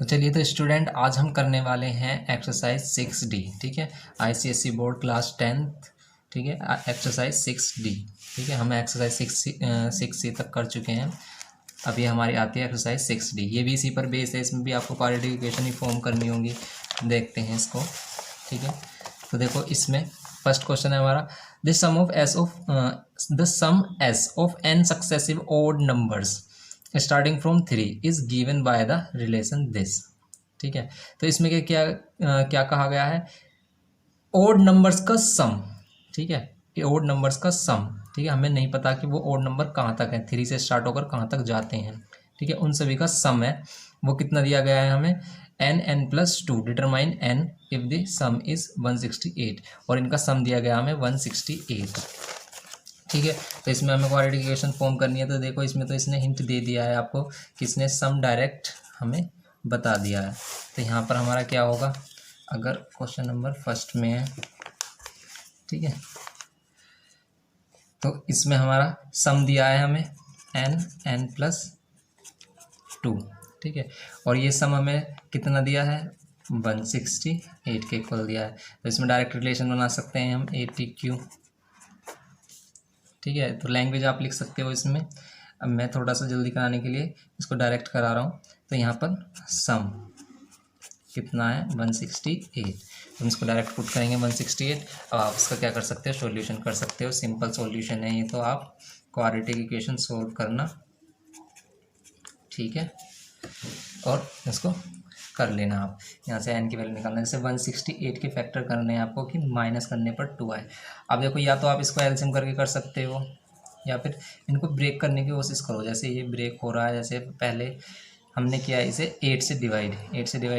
तो चलिए तो स्टूडेंट आज हम करने वाले हैं एक्सरसाइज 6D। ठीक है, आईसीएसई बोर्ड क्लास 10th। ठीक है, एक्सरसाइज 6D। ठीक है, हम एक्सरसाइज 6C तक कर चुके हैं। अभी हमारी आती है एक्सरसाइज 6D। ये भी इसी पर बेस है, इसमें भी आपको क्वाड्रेटिक इक्वेशन ही फॉर्म करनी होगी। देखते हैं इसको। ठीक है, तो देखो इसमें फर्स्ट क्वेश्चन है हमारा, the sum S of n successive odd numbers starting from 3 is given by the relation this. ठीक है, तो इसमें क्या कहा गया है, ओड नंबर्स का सम। ठीक है, ये ओड नंबर्स का सम। ठीक है, हमें नहीं पता कि वो ओड नंबर कहाँ तक है, 3 से स्टार्ट होकर कहाँ तक जाते हैं। ठीक है, उन सभी का सम है। वो कितना दिया गया है हमें, n+2 determine n if the some is 168, और इनका सम दिया गया हमें 168। ठीक है, तो इसमें हमें क्वाड्रेटिक इक्वेशन फॉर्म करनी है। तो देखो इसमें तो इसने हिंट दे दिया है आपको, किसने, सम डायरेक्ट हमें बता दिया है। तो यहाँ पर हमारा क्या होगा, अगर क्वेश्चन नंबर फर्स्ट में है, ठीक है, तो इसमें हमारा सम दिया है हमें n+2। ठीक है, और ये सम हमें कितना दिया है, 168 के इक्वल दिया है। तो इसमें डायरेक्ट रिलेशन बना सकते हैं हम ATQ। ठीक है, तो लैंग्वेज आप लिख सकते हो इसमें। अब मैं थोड़ा सा जल्दी कराने के लिए इसको डायरेक्ट करा रहा हूँ। तो यहाँ पर सम कितना है, 168। हम इसको डायरेक्ट पुट करेंगे 168। अब आप इसका क्या कर सकते हो, सॉल्यूशन कर सकते हो। सिंपल सॉल्यूशन है ये, तो आप क्वाड्रेटिक इक्वेशन सोल्व करना। ठीक है, और इसको कर लेना। आप यहाँ से n की वैल्यू निकालना, जैसे 168 के फैक्टर करने हैं आपको कि माइनस करने पर 2 आए। अब देखो, या तो आप इसको एलसीएम करके कर सकते हो, या फिर इनको ब्रेक करने की कोशिश करो। जैसे ये ब्रेक हो रहा है, जैसे पहले हमने किया इसे 8 से डिवाइड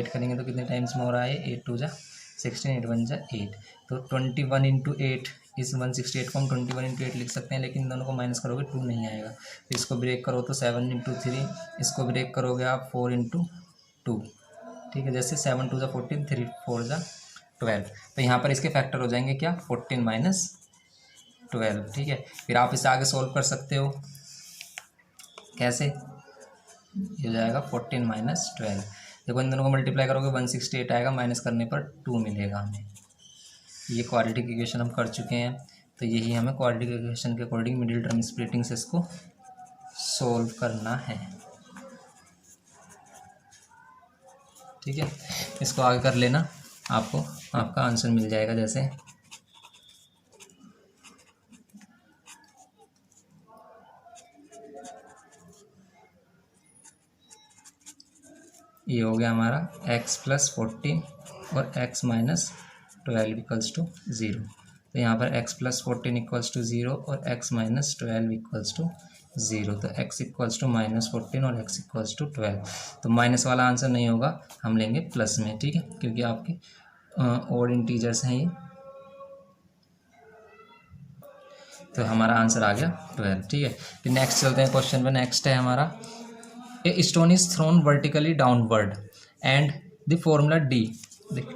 करेंगे तो कितने टाइम्स में हो रहा है, 8 2 जा 16, 8 1 जा 8। तो 21 × 8 इस 168 को हम 21 × 8 लिख सकते हैं, लेकिन दोनों को माइनस करोगे 2 नहीं आएगा। फिर इसको ब्रेक करो तो 7 × 3, इसको ब्रेक करोगे आप 4 × 2। ठीक है, जैसे 7 2 जा 14, 3 4 जा 12। तो यहाँ पर इसके फैक्टर हो जाएंगे क्या, 14 - 12। ठीक है, फिर आप इसे आगे सोल्व कर सकते हो। कैसे, ये हो जाएगा 14 - 12। देखो इन दोनों को मल्टीप्लाई करोगे 168 आएगा, माइनस करने पर 2 मिलेगा हमें। ये क्वाड्रेटिक इक्वेशन हम कर चुके हैं। तो यही हमें क्वाड्रेटिक इक्वेशन के अकॉर्डिंग मिडिल टर्म स्प्लिटिंग से इसको सोल्व करना है। ठीक है, इसको आगे कर लेना, आपको आपका आंसर मिल जाएगा। जैसे ये हो गया हमारा x+14 और x - 12 = 0। तो यहाँ पर x+14 = 0 और x - 12 = 0। तो x = -14 और x = 12। तो माइनस वाला आंसर नहीं होगा, हम लेंगे प्लस में। ठीक है, क्योंकि आपके ओड इंटीजर्स हैं ये। तो हमारा आंसर आ गया 12। ठीक है, फिर नेक्स्ट चलते हैं क्वेश्चन पे। नेक्स्ट है हमारा, a stone is thrown vertically downward and the formula D।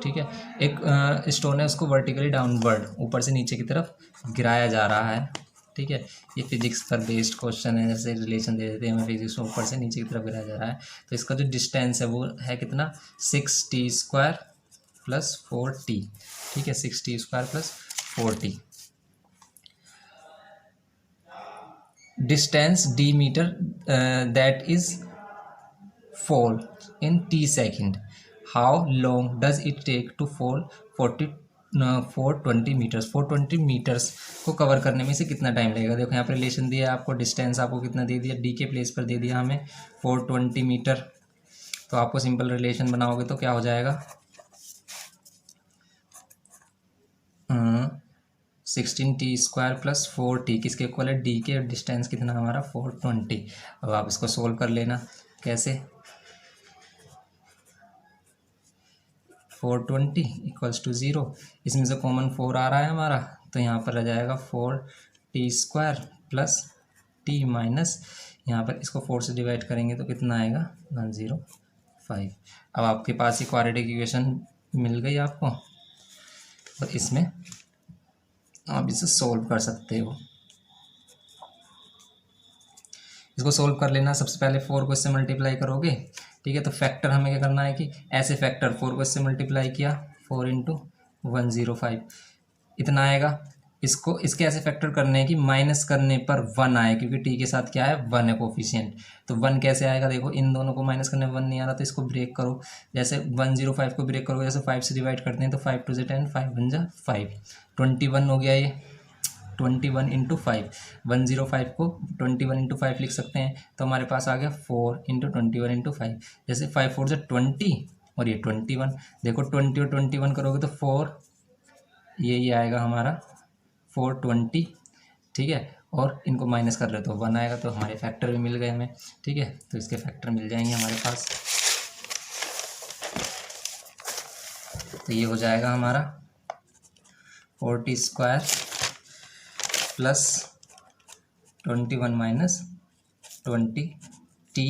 ठीक है, एक स्टोन है, उसको वर्टिकली डाउनवर्ड, ऊपर से नीचे की तरफ गिराया जा रहा है। ठीक है, ये फिजिक्स पर बेस्ड क्वेश्चन है। जैसे रिलेशन दे देते हैं हमें, फिजिक्स में ऊपर से नीचे की तरफ गिराया जा रहा है। तो इसका जो डिस्टेंस है वो है कितना, 6t² + 4t। ठीक है, 6t² + 4t। Distance d metre, that is fall in t second. How long does it take to fall 420 meters? 420 metres को कवर करने में से कितना टाइम लगेगा। देखो यहाँ पर रिलेशन दिया है आपको, डिस्टेंस आपको कितना दे दिया, डी के प्लेस पर दे दिया हमें 420 मीटर। तो आपको सिंपल रिलेशन बनाओगे तो क्या हो जाएगा, 16t² + 4t किसके इक्वल है, डी के, डिस्टेंस कितना हमारा 420। अब आप इसको सोल्व कर लेना। कैसे, 420 = 0, इसमें से कॉमन 4 आ रहा है हमारा, तो यहाँ पर आ जाएगा 4t² + t माइनस, यहाँ पर इसको 4 से डिवाइड करेंगे तो कितना आएगा, 105। अब आपके पास ही क्वाड्रेटिक इक्वेशन मिल गई आपको, तो इसमें आप इसे सोल्व कर सकते हो। इसको सोल्व कर लेना। सबसे पहले 4 को इससे मल्टीप्लाई करोगे ठीक है। तो फैक्टर हमें क्या करना है कि ऐसे फैक्टर 4 को इससे मल्टीप्लाई किया, 4 इंटू 105 इतना आएगा। इसको इसके ऐसे फैक्टर करने हैं कि माइनस करने पर 1 आए, क्योंकि टी के साथ क्या है 1 है कोफिशिएंट। तो 1 कैसे आएगा, देखो इन दोनों को माइनस करने में 1 नहीं आ रहा, तो इसको ब्रेक करो। जैसे 105 को ब्रेक करोगे, जैसे 5 से डिवाइड करते हैं तो 5 2 से 10, 5 1 जा 5, 21 हो गया ये। 21 इंटू 5, 105 को 21 इंटू 5 लिख सकते हैं, तो हमारे पास आ गया 4 इंटू 21 इंटू 5। जैसे 5 4 से 20 और ये 21, देखो 20 और 21 करोगे तो 4 ये आएगा हमारा 420, ठीक है। और इनको माइनस कर रहे तो 1 आएगा, तो हमारे फैक्टर भी मिल गए हमें, ठीक है। तो इसके फैक्टर मिल जाएंगे हमारे पास। तो ये हो जाएगा हमारा 40² प्लस 21 माइनस 20t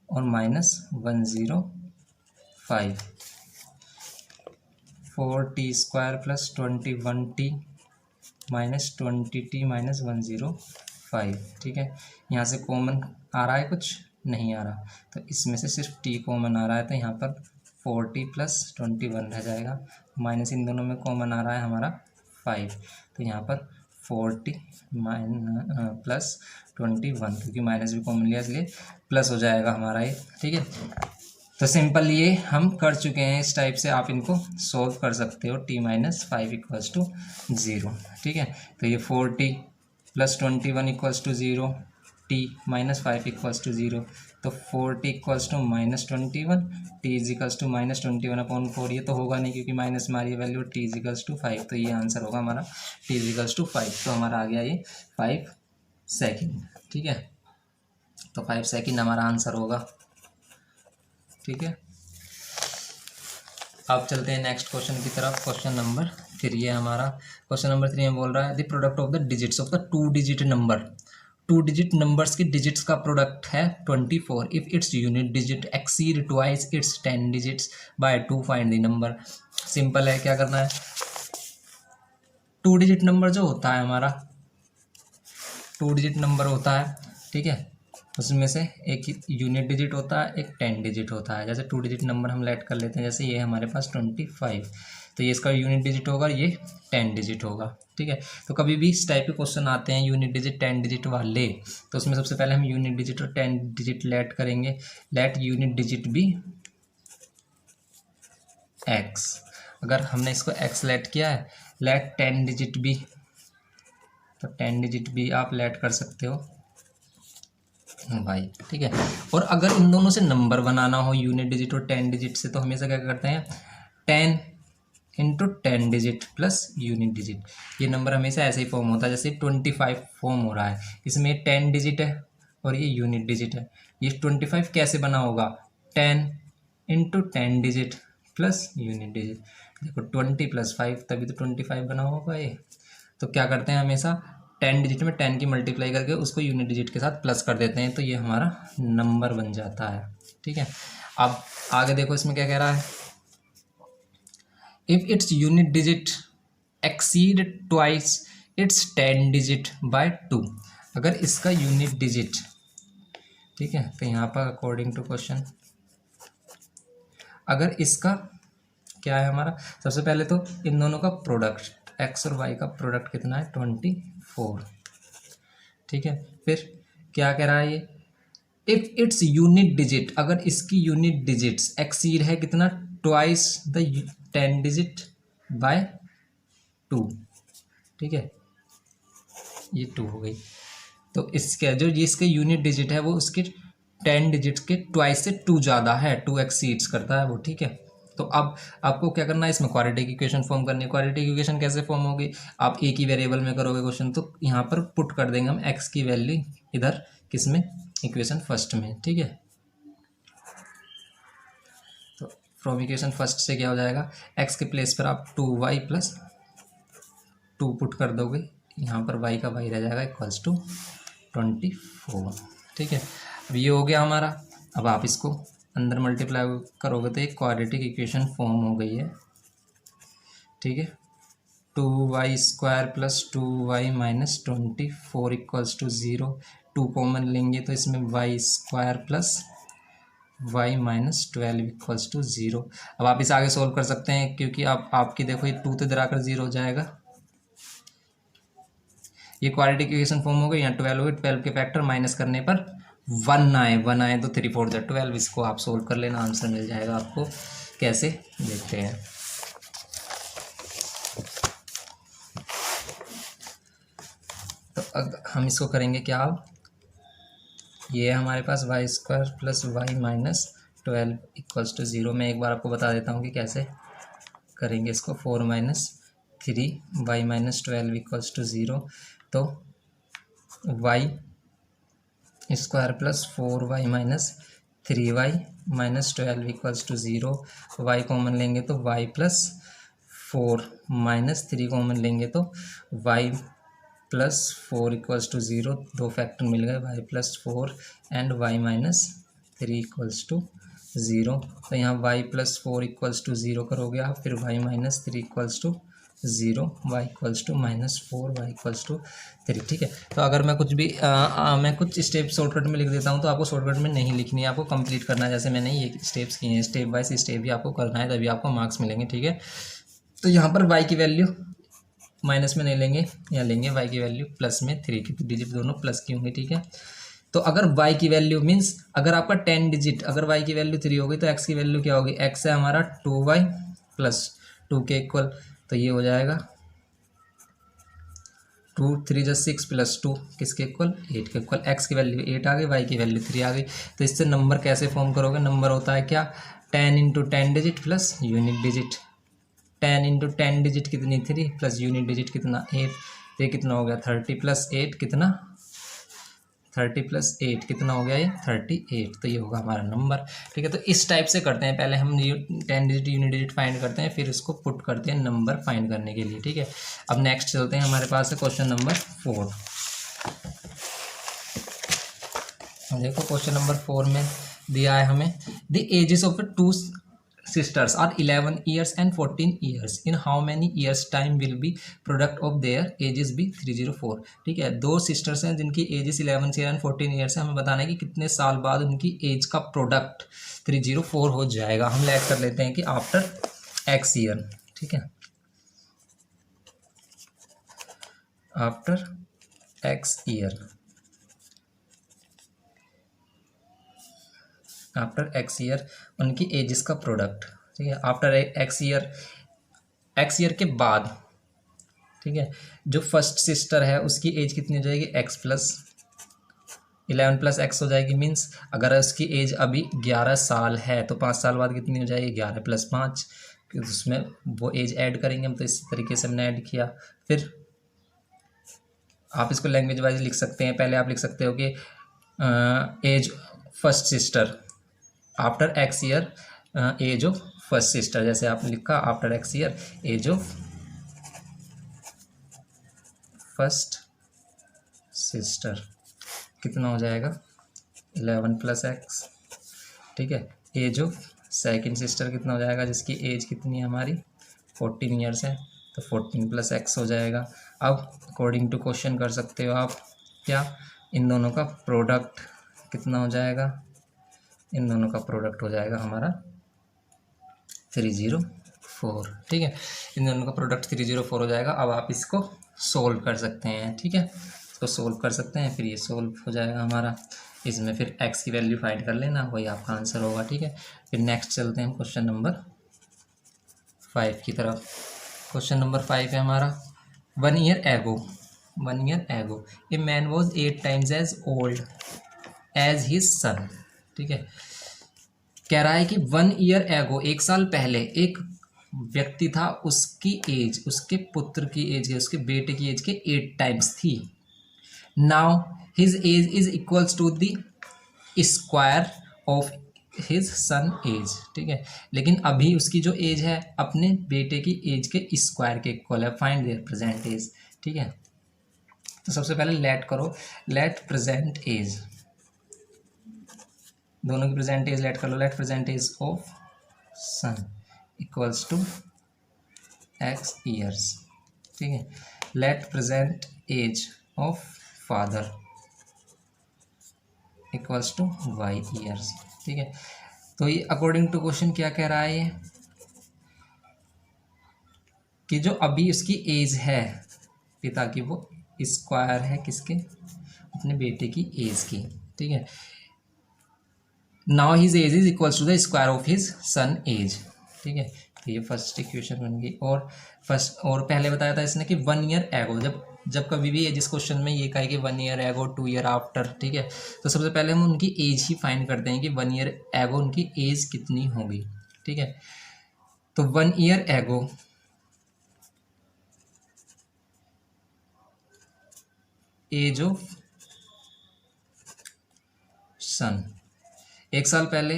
और minus 105, 4t² plus 21t minus 20t minus 105, ठीक है। यहाँ से कॉमन आ रहा है, कुछ नहीं आ रहा, तो इसमें से सिर्फ t कॉमन आ रहा है, तो यहाँ पर 40 प्लस 21 रह जाएगा, माइनस इन दोनों में कॉमन आ रहा है हमारा 5, तो यहाँ पर 40 प्लस 21, क्योंकि माइनस भी कॉमन लिया इसलिए प्लस हो जाएगा हमारा ये, ठीक है। तो सिंपल ये हम कर चुके हैं, इस टाइप से आप इनको सॉल्व कर सकते हो। t माइनस 5 इक्वल्स टू 0, ठीक है। तो ये 4t plus 21 equals to 0, t minus 5 equals to 0, तो 4t equals to minus 21, t equals to minus 21/4, ये तो होगा नहीं क्योंकि माइनस हमारी वैल्यू t इजिकल्स टू 5, तो ये आंसर होगा हमारा t इजिकल्स टू 5। तो हमारा आ गया ये 5 सेकेंड, ठीक है। तो 5 सेकेंड हमारा आंसर होगा, ठीक है। अब चलते हैं नेक्स्ट क्वेश्चन की तरफ। क्वेश्चन नंबर 3 है हमारा। क्वेश्चन नंबर 3 में बोल रहा है the product of the digits of the 2 digit number, 2 digit numbers की डिजिट्स का प्रोडक्ट है 24 if its unit digit exceed twice its 10 digits by 2 find the number. Simple है, क्या करना है, 2 डिजिट नंबर जो होता है हमारा 2 डिजिट नंबर होता है, ठीक है, उसमें से एक यूनिट डिजिट होता है, एक 10 डिजिट होता है। जैसे 2 डिजिट नंबर हम लेट कर लेते हैं, जैसे ये हमारे पास 25, तो ये इसका यूनिट डिजिट होगा, ये 10 डिजिट होगा, ठीक है। तो कभी भी इस टाइप के क्वेश्चन आते हैं यूनिट डिजिट 10 डिजिट वाले, तो उसमें सबसे पहले हम यूनिट डिजिट और 10 डिजिट लेट करेंगे। लेट यूनिट डिजिट भी x, अगर हमने इसको x लेट किया है, लेट 10 डिजिट भी, तो 10 डिजिट भी आप लेट कर सकते हो भाई, ठीक है। और अगर इन दोनों से नंबर बनाना हो यूनिट डिजिट और 10 डिजिट से, तो हमेशा क्या करते हैं 10 into 10 digit plus unit digit, ये नंबर हमेशा ऐसे ही फॉर्म होता है। जैसे 25 फॉर्म हो रहा है, इसमें 10 डिजिट है और ये यूनिट डिजिट है। ये 25 कैसे बना होगा, 10 into 10 digit plus unit digit, देखो 20 प्लस 5 तभी तो 25 बना होगा ये। तो क्या करते हैं हमेशा 10 डिजिट में 10 की मल्टीप्लाई करके उसको यूनिट डिजिट के साथ प्लस कर देते हैं, तो ये हमारा नंबर बन जाता है, ठीक है। अब आगे देखो इसमें क्या कह रहा है, if its unit digit exceed twice its 10 digit bye 2, अगर इसका यूनिट डिजिट, ठीक है, तो यहाँ पर अकॉर्डिंग टू क्वेश्चन अगर इसका क्या है हमारा, सबसे पहले तो इन दोनों का प्रोडक्ट x और y का प्रोडक्ट कितना है 24, ठीक है। फिर क्या कह रहा है ये, इफ इट्स यूनिट डिजिट, अगर इसकी यूनिट डिजिट्स एक्सीड है कितना ट्वाइस द 10 डिजिट बाय 2, ठीक है, ये 2 हो गई। तो इसके जो ये इसके यूनिट डिजिट है वो उसके 10 डिजिट के ट्वाइस से 2 ज़्यादा है, 2 एक्सीड्स करता है वो, ठीक है। तो अब आपको क्या करना है, इसमें क्वाड्रेटिक इक्वेशन फॉर्म करनी है। क्वाड्रेटिक इक्वेशन कैसे फॉर्म होगी, आप एक ही वेरिएबल में करोगे क्वेश्चन, तो यहाँ पर पुट कर देंगे हम x की वैल्यू इधर किसमें, इक्वेशन फर्स्ट में, ठीक है। तो फ्रॉम इक्वेशन फर्स्ट से क्या हो जाएगा, x के प्लेस पर आप 2y प्लस 2 पुट कर दोगे, यहाँ पर y का y रह जाएगा इक्वल्स टू 24, ठीक है। अब ये हो गया हमारा। अब आप इसको अंदर मल्टीप्लाई करोगे तो एक क्वाड्रेटिक इक्वेशन फॉर्म हो गई है, ठीक है। 2y² plus 2y minus 24 equals to 0, 2 common लेंगे तो इसमें y² plus Y minus 12 equals to 0। अब आप इसे आगे सोल्व कर सकते हैं, क्योंकि आप आपकी देखो ये 2 तो इधर आकर 0 हो जाएगा, ये क्वाड्रेटिक इक्वेशन फॉर्म हो गई। यहाँ 12 हो गई, 12 के फैक्टर माइनस करने पर 1 आए तो 3 4 जा 12। इसको आप सोल्व कर लेना, आंसर मिल जाएगा आपको। कैसे देखते हैं। तो हम इसको करेंगे क्या, अब ये है हमारे पास Y square plus Y minus 12 equals to 0। मैं एक बार आपको बता देता हूँ कि कैसे करेंगे इसको। 4 minus 3 y minus 12 equals to 0। तो y square plus 4 y minus 3 y minus 12 equals to 0। Y common लेंगे तो वाई प्लस 4 माइनस 3 कॉमन लेंगे तो वाई प्लस 4 इक्वल्स टू 0। दो फैक्टर मिल गए, y plus 4 and y minus 3 equals to 0। तो यहाँ वाई प्लस 4 इक्वल्स टू 0 करोगे आप, फिर y minus 3 equals to 0, y equals to -4, y equals to 3। ठीक है। तो अगर मैं कुछ भी मैं कुछ स्टेप शॉर्टकट में लिख देता हूँ, तो आपको शॉर्टकट में नहीं लिखनी है, आपको कंप्लीट करना है। जैसे मैंने ये स्टेप्स किए हैं, स्टेप बाय स्टेप भी आपको करना है, तभी आपको मार्क्स मिलेंगे। ठीक है। तो यहाँ पर वाई की वैल्यू माइनस में नहीं लेंगे, यहाँ लेंगे वाई की वैल्यू प्लस में 3 की, डिजिट दोनों प्लस की होंगी। ठीक है। तो अगर y की वैल्यू मीन्स अगर आपका 10 डिजिट, अगर y की वैल्यू 3 होगी तो x की वैल्यू क्या होगी, x है हमारा 2y प्लस 2 के इक्वल। तो ये हो जाएगा 2 3 + 6 प्लस 2 किसके इक्वल, 8 के इक्वल। x की वैल्यू 8 आ गई, y की वैल्यू 3 आ गई। तो इससे नंबर कैसे फॉर्म करोगे, नंबर होता है क्या, 10 × 10 digit plus unit digit. 10 × 10 digit कितनी 3 प्लस यूनिट डिजिट कितना 8। तो ये कितना हो गया 30 + 8 कितना 30 + 8 कितना हो गया, ये 38। तो ये होगा हमारा नंबर। ठीक है। तो इस टाइप से करते हैं, पहले हम 10 डिजिट यूनिट डिजिट फाइंड करते हैं, फिर इसको पुट करते हैं नंबर फाइंड करने के लिए। ठीक है। अब नेक्स्ट चलते हैं, हमारे पास है क्वेश्चन नंबर 4। देखो क्वेश्चन नंबर 4 में दिया है हमें, the ages of the 2 sisters are 11 years and 14 years. In how many years time will be product of their ages be 304। ठीक है। दो सिस्टर्स हैं जिनकी एजेस 11 ईयर एंड 14 ईयर्स है, हमें बताना है कि कितने साल बाद उनकी एज का प्रोडक्ट 304 हो जाएगा। हम लैग कर लेते हैं कि आफ्टर एक्स ईयर। ठीक है। After x year, after x year उनकी एजेस का प्रोडक्ट। ठीक है। आफ्टर एक्स ईयर के बाद। ठीक है। जो फर्स्ट सिस्टर है उसकी एज कितनी हो जाएगी, x प्लस 11 + x हो जाएगी। मीन्स अगर उसकी एज अभी 11 साल है तो 5 साल बाद कितनी हो जाएगी, 11 + 5, उसमें वो एज ऐड करेंगे हम। तो इस तरीके से हमने ऐड किया। फिर आप इसको लैंग्वेज वाइज लिख सकते हैं। पहले आप लिख सकते हो कि age first sister after x year, age of first sister. जैसे आपने लिखा after x year age of first sister कितना हो जाएगा, 11 + x। ठीक है। एज ऑफ सेकेंड सिस्टर कितना हो जाएगा, जिसकी एज कितनी है हमारी 14 ईयर्स है, तो 14 + x हो जाएगा। अब अकॉर्डिंग टू क्वेश्चन कर सकते हो आप क्या, इन दोनों का प्रोडक्ट कितना हो जाएगा, इन दोनों का प्रोडक्ट हो जाएगा हमारा 304। ठीक है। इन दोनों का प्रोडक्ट 304 हो जाएगा। अब आप इसको सोल्व कर सकते हैं। ठीक है। इसको सोल्व कर सकते हैं, फिर ये सोल्व हो जाएगा हमारा। इसमें फिर x की वैल्यू फाइंड कर लेना, वही आपका आंसर होगा। ठीक है। फिर नेक्स्ट चलते हैं क्वेश्चन नंबर 5 की तरफ। क्वेश्चन नंबर 5 है हमारा, 1 year ago a man was 8 times as old as his son। ठीक है। कह रहा है कि 1 year ago, 1 साल पहले एक व्यक्ति था, उसकी एज, उसके पुत्र की एज, उसके बेटे की एज के 8 times थी। Now his age is equals to the square of his son age. ठीक है। लेकिन अभी उसकी जो एज है अपने बेटे की एज के स्क्वायर के इक्वल है। Find their present age. ठीक है। तो सबसे पहले लेट करो, लेट प्रेजेंट एज, दोनों की प्रेजेंट एज लेट कर लो। Let present age of son equals to x years. ठीक है। Let present age of father equals to y years. ठीक है। तो ये अकॉर्डिंग टू क्वेश्चन क्या कह रहा है ये कि जो अभी उसकी एज है पिता की वो स्क्वायर है किसके, अपने बेटे की एज की, ठीक है। Now his age is equals to the square of his son age, ठीक है। तो ये फर्स्ट इक्वेशन बन गई। और पहले बताया था इसने कि 1 ईयर एगो, जब कभी भी जिस क्वेश्चन में ये कहे कि 1 ईयर एगो 2 ईयर आफ्टर, ठीक है, तो सबसे पहले हम उनकी एज ही फाइंड करते हैं कि 1 ईयर एगो उनकी एज कितनी होगी, ठीक है। तो 1 ईयर एगो एज ऑफ सन, 1 साल पहले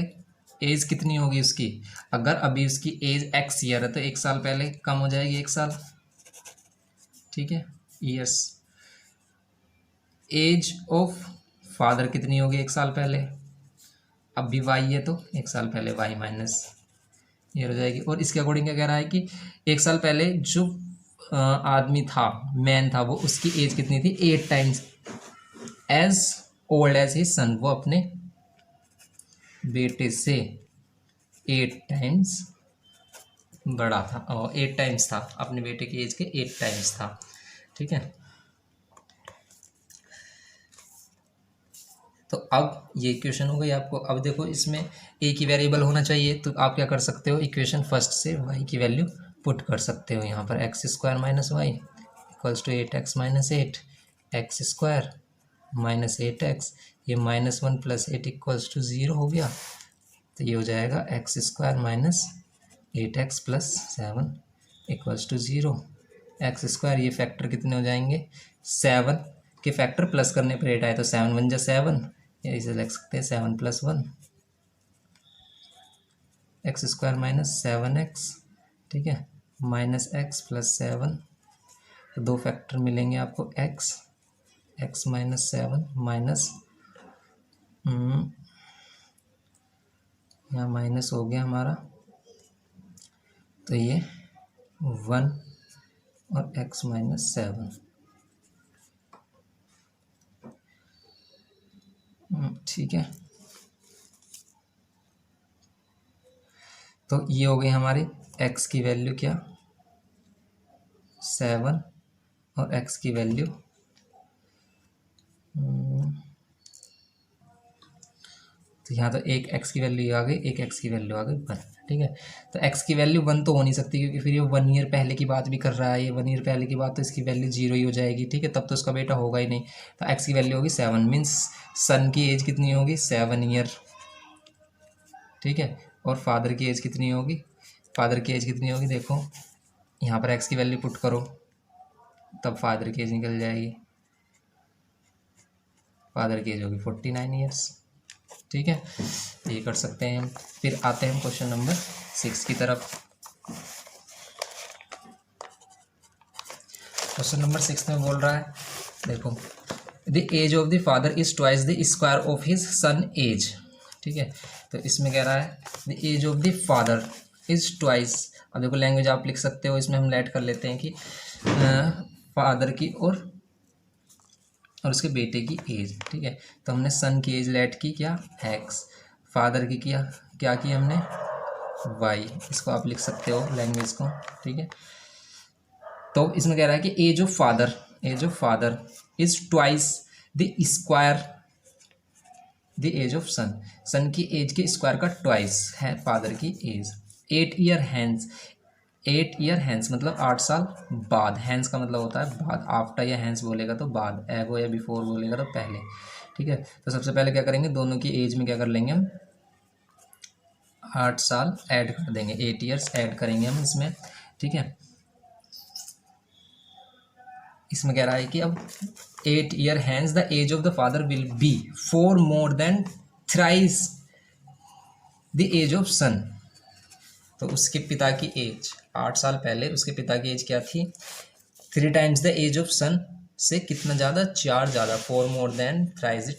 एज कितनी होगी उसकी, अगर अभी उसकी एज x ईयर है तो 1 साल पहले कम हो जाएगी 1 साल, ठीक है, ईयर्स। एज ऑफ फादर कितनी होगी 1 साल पहले, अब भी y है तो 1 साल पहले y माइनस ईयर हो जाएगी। और इसके अकॉर्डिंग क्या कह रहा है कि 1 साल पहले जो आदमी था, मैन था, वो उसकी एज कितनी थी, 8 times age old age his son, वो अपने बेटे से 8 टाइम्स बड़ा था, और 8 टाइम्स था, अपने बेटे की एज के 8 टाइम्स था, ठीक है। तो अब ये इक्वेशन हो गई आपको। अब देखो इसमें एक ही वेरिएबल होना चाहिए, तो आप क्या कर सकते हो, इक्वेशन फर्स्ट से y की वैल्यू पुट कर सकते हो यहाँ पर, x square minus y equals to 8x minus 8, x square minus 8x, ये -1 + 8 इक्वल्स टू 0 हो गया। तो ये हो जाएगा x square minus 8x + 7 equals to 0। X square ये फैक्टर कितने हो जाएंगे, 7 के फैक्टर प्लस करने पर 8 आए तो 7 × 7, या इसे लिख सकते हैं 7 + 1, एक्स स्क्वायर माइनस 7x, ठीक है, माइनस x + 7, तो 2 फैक्टर मिलेंगे आपको, x माइनस 7 माइनस, यहाँ माइनस हो गया हमारा, तो ये 1 और x माइनस 7, ठीक है। तो ये हो गई हमारी x की वैल्यू क्या, 7, और x की वैल्यू तो यहाँ तो एक x की वैल्यू आ गई, एक x की वैल्यू आ गई 1, ठीक है। तो x की वैल्यू 1 तो हो नहीं सकती, क्योंकि फिर ये 1 ईयर पहले की बात भी कर रहा है, ये 1 ईयर पहले की बात, तो इसकी वैल्यू 0 ही हो जाएगी, ठीक है, तब तो उसका बेटा होगा ही नहीं। तो x की वैल्यू होगी 7, मीन्स सन की एज कितनी होगी, 7 ईयर, ठीक है। और फादर की एज कितनी होगी, फादर की एज कितनी होगी, देखो यहाँ पर x की वैल्यू पुट करो, तब फादर की एज निकल जाएगी, फादर की एज होगी 49 ईयर्स, ठीक है। तो ये कर सकते हैं हम। फिर आते हैं क्वेश्चन नंबर 6 की तरफ। क्वेश्चन नंबर 6 में बोल रहा है, देखो, the age of the father is twice the square of his son age, ठीक है। तो इसमें कह रहा है the age of the father is twice, अब देखो लैंग्वेज आप लिख सकते हो, इसमें हम लेट कर लेते हैं कि फादर की और उसके बेटे की एज, ठीक है। तो हमने सन की एज लेट की क्या, x, फादर की क्या की हमने y, इसको आप लिख सकते हो लैंग्वेज को, ठीक है। तो इसमें कह रहा है कि age of father is twice the square the age of son की एज के स्क्वायर का ट्वाइस है फादर की एज। 8 ईयर हैंस मतलब 8 साल बाद, हैंस का मतलब होता है बाद, आफ्टर या हैंस बोलेगा तो बाद, एगो या बिफोर बोलेगा तो पहले, ठीक है। तो सबसे पहले क्या करेंगे, दोनों की एज में क्या कर लेंगे हम, 8 साल ऐड कर देंगे, 8 ईयर्स ऐड करेंगे हम इसमें, ठीक है। इसमें कह रहा है कि अब 8 year hence the age of the father will be 4 more than thrice the age of son. तो उसके पिता की एज 8 साल पहले उसके पिता की एज क्या थी, 3 times the age of son से कितना ज़्यादा, 4 ज़्यादा, 4 more than thrice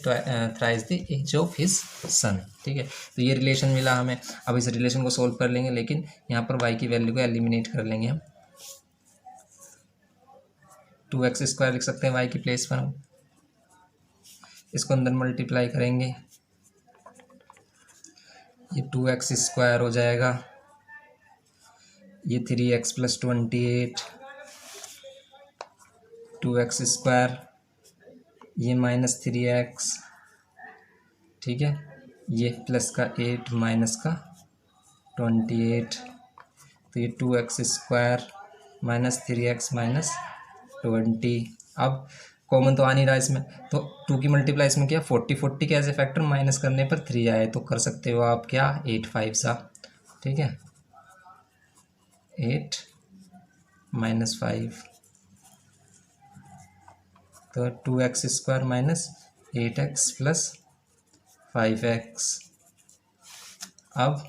the age of his son, ठीक है। तो ये रिलेशन मिला हमें। अब इस रिलेशन को सोल्व कर लेंगे, लेकिन यहाँ पर y की वैल्यू को एलिमिनेट कर लेंगे हम, 2x² लिख सकते हैं y की प्लेस पर हम, इसको अंदर मल्टीप्लाई करेंगे, ये 2x² हो जाएगा, ये 3x+28, 2x², ये -3x, ठीक है, ये प्लस का 8 माइनस का 28, तो ये 2x² -3x -20। अब कॉमन तो आ नहीं रहा इसमें, तो 2 की मल्टीप्लाई इसमें क्या 40, 40 के एज ए फैक्टर माइनस करने पर 3 आए, तो कर सकते हो आप क्या 8 5 सा, ठीक है, 8 -5, तो 2x² -8x + 5x। अब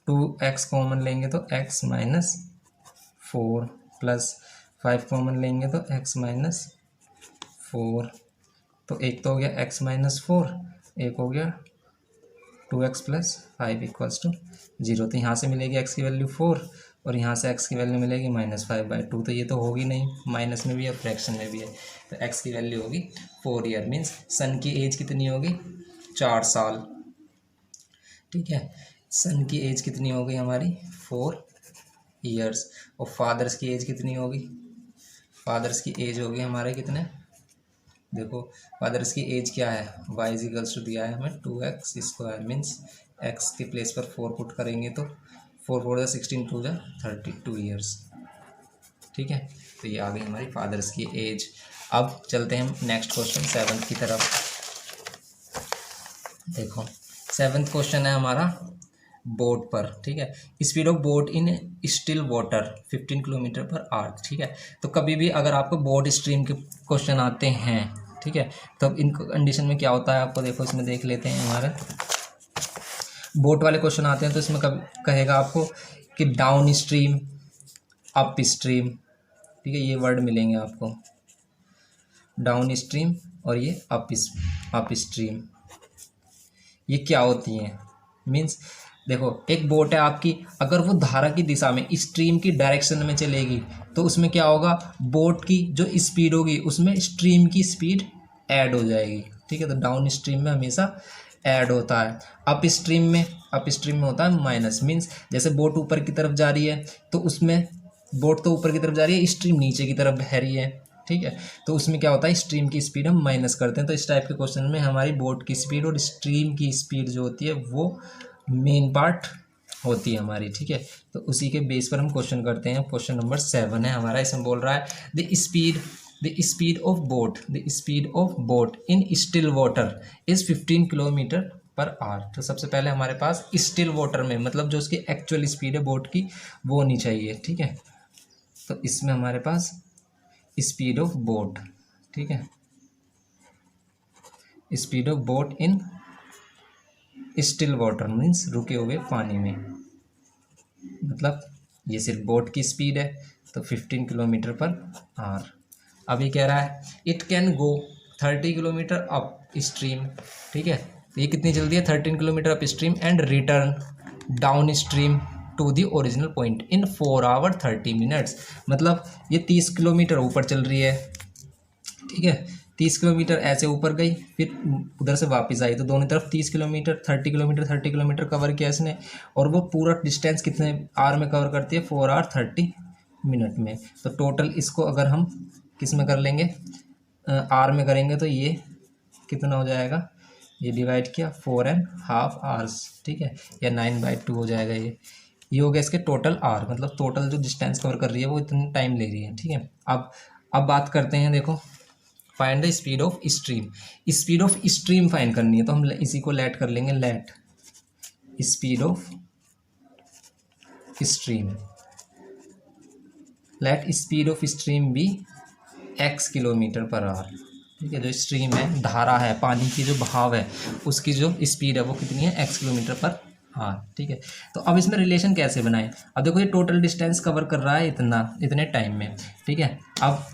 2x कॉमन लेंगे तो x -4 प्लस 5 कॉमन लेंगे तो x -4, तो एक तो हो गया x -4, एक हो गया 2x + 5 = 0। तो यहाँ से मिलेगी x की वैल्यू 4 और यहाँ से x की वैल्यू मिलेगी -5/2। तो ये तो होगी नहीं, माइनस में भी है फ्रैक्शन में भी है, तो x की वैल्यू होगी 4 ईयर। मीन्स सन की एज कितनी होगी 4 साल, ठीक है, सन की एज कितनी हो गई हमारी 4 ईयर्स। और फादर्स की एज कितनी होगी, फादर्स की एज होगी हमारे कितने, देखो फादर्स की एज क्या है, y = दिया है हमें 2x², मीन्स x के प्लेस पर 4 पुट करेंगे तो 4 4 16 2 32 ईयर्स, ठीक है। तो ये आ गई हमारी फादर्स की एज। अब चलते हैं हम नेक्स्ट क्वेश्चन 7th की तरफ। देखो 7th क्वेश्चन है हमारा बोट पर, ठीक है, speed of boat in still water 15 km/h, ठीक है। तो कभी भी अगर आपको बोट स्ट्रीम के क्वेश्चन आते हैं, ठीक है, तब इन कंडीशन में क्या होता है आपको देखो इसमें देख लेते हैं। हमारे बोट वाले क्वेश्चन आते हैं तो इसमें कब कहेगा आपको कि डाउन स्ट्रीम, अप स्ट्रीम, ठीक है, ये वर्ड मिलेंगे आपको, डाउन स्ट्रीम और ये अप स्ट्रीम। ये क्या होती हैं, मीन्स देखो एक बोट है आपकी, अगर वो धारा की दिशा में स्ट्रीम की डायरेक्शन में चलेगी तो उसमें क्या होगा, बोट की जो स्पीड होगी उसमें स्ट्रीम की स्पीड ऐड हो जाएगी, ठीक है। तो डाउन स्ट्रीम में हमेशा ऐड होता है। अप स्ट्रीम में होता है माइनस, मीन्स जैसे बोट ऊपर की तरफ जा रही है तो उसमें बोट तो ऊपर की तरफ जा रही है, स्ट्रीम नीचे की तरफ बह रही है, ठीक है, तो उसमें क्या होता है स्ट्रीम की स्पीड हम माइनस करते हैं। तो इस टाइप के क्वेश्चन में हमारी बोट की स्पीड और स्ट्रीम की स्पीड जो होती है वो मेन पार्ट होती है हमारी, ठीक है। तो उसी के बेस पर हम क्वेश्चन करते हैं। क्वेश्चन नंबर 7 है हमारा, इसमें बोल रहा है the speed of boat in still water is 15 km/h। तो सबसे पहले हमारे पास स्टिल वाटर में मतलब जो उसकी एक्चुअल स्पीड है बोट की वो होनी चाहिए, ठीक है। तो इसमें हमारे पास स्पीड ऑफ बोट, ठीक है, speed of boat in still water means रुके हुए पानी में, मतलब ये सिर्फ बोट की स्पीड है तो 15 km/h। अब ये कह रहा है it can go 30 km upstream, ठीक है, तो ये कितनी जल्दी है 13 km upstream and return downstream to the original point in 4 hours 30 minutes। मतलब ये 30 किलोमीटर ऊपर चल रही है, ठीक है, 30 किलोमीटर ऐसे ऊपर गई फिर उधर से वापस आई, तो दोनों तरफ 30 किलोमीटर 30 किलोमीटर कवर किया इसने, और वो पूरा डिस्टेंस कितने आवर में कवर करती है 4 hours 30 minutes में। तो टोटल इसको अगर हम किस में कर लेंगे आर में करेंगे तो ये कितना हो जाएगा, ये डिवाइड किया 4.5 hours, ठीक है, या 9/2 हो जाएगा। ये हो गया इसके टोटल आर, मतलब टोटल जो डिस्टेंस कवर कर रही है वो इतनी टाइम ले रही है, ठीक है। अब बात करते हैं, देखो find the speed of stream, speed of stream find करनी है तो हम इसी को लेट कर लेंगे, let speed of stream, let speed of stream be x km/h, ठीक है। जो स्ट्रीम है धारा है पानी की जो बहाव है उसकी जो स्पीड है वो कितनी है x km/h, ठीक है। तो अब इसमें रिलेशन कैसे बनाएं, अब देखो ये टोटल डिस्टेंस कवर कर रहा है इतने टाइम में, ठीक है। अब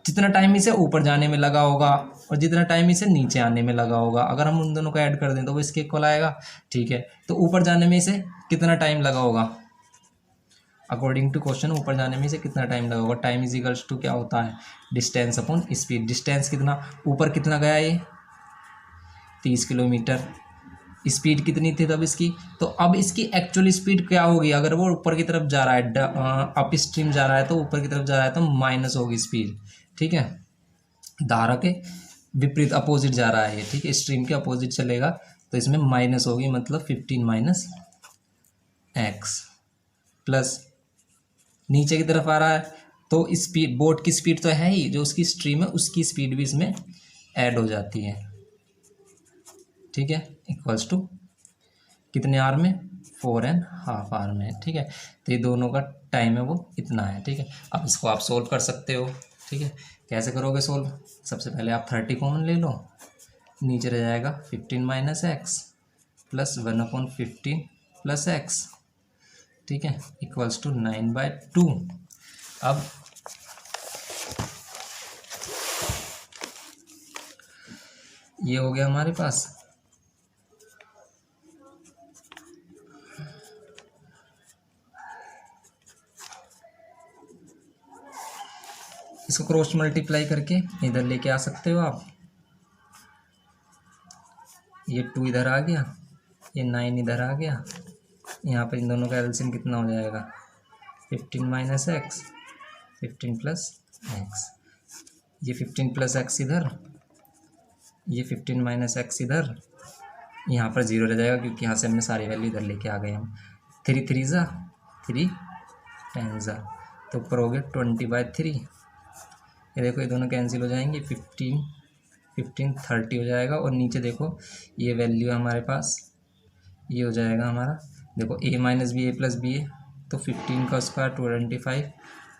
जितना टाइम इसे ऊपर जाने में लगा होगा और जितना टाइम इसे नीचे आने में लगा होगा, अगर हम उन दोनों को ऐड कर दें तो वो इसके इक्वल आएगा, ठीक है। तो ऊपर जाने में इसे कितना टाइम लगा होगा, अकॉर्डिंग टू क्वेश्चन ऊपर जाने में इसे कितना टाइम लगा होगा, टाइम इज इक्वल्स टू क्या होता है डिस्टेंस अपॉन स्पीड। डिस्टेंस कितना ऊपर कितना गया ये 30 किलोमीटर, स्पीड कितनी थी तब इसकी, तो अब इसकी एक्चुअल स्पीड क्या होगी, अगर वो ऊपर की तरफ जा रहा है, अप स्ट्रीम जा रहा है तो ऊपर की तरफ जा रहा है तो माइनस होगी स्पीड, ठीक है, धारा के विपरीत अपोजिट जा रहा है ये, ठीक है, स्ट्रीम के अपोजिट चलेगा तो इसमें माइनस होगी, मतलब 15 माइनस एक्स, प्लस नीचे की तरफ आ रहा है तो स्पीड, बोट की स्पीड तो है ही, जो उसकी स्ट्रीम है उसकी स्पीड भी इसमें ऐड हो जाती है, ठीक है, इक्वल्स टू कितने आर में, 4.5 आर में, ठीक है। तो ये दोनों का टाइम है वो इतना है, ठीक है। अब इसको आप सोल्व कर सकते हो, ठीक है। कैसे करोगे सोल्व, सबसे पहले आप 30 कॉमन ले लो, नीचे रह जाएगा 15 minus x plus 1/15 plus x, ठीक है, इक्वल्स टू 9/2। अब ये हो गया हमारे पास, इसको क्रॉस मल्टीप्लाई करके इधर लेके आ सकते हो आप, ये 2 इधर आ गया, ये 9 इधर आ गया, यहाँ पर इन दोनों का एलसीएम कितना हो जाएगा, 15 माइनस एक्स 15 प्लस एक्स, ये 15 प्लस एक्स इधर, ये 15 माइनस एक्स इधर, यहाँ पर 0 रह जाएगा क्योंकि यहाँ से हमने सारी वैल्यू इधर लेके आ गए हम, 3 3 ज़ा 3 10 ज़ा, तो ऊपर हो गया 20/3, ये देखो ये दोनों कैंसिल हो जाएंगे, 15 30 हो जाएगा, और नीचे देखो ये वैल्यू हमारे पास, ये हो जाएगा हमारा, देखो a minus B A plus B A, तो 15 का स्क्वायर 25,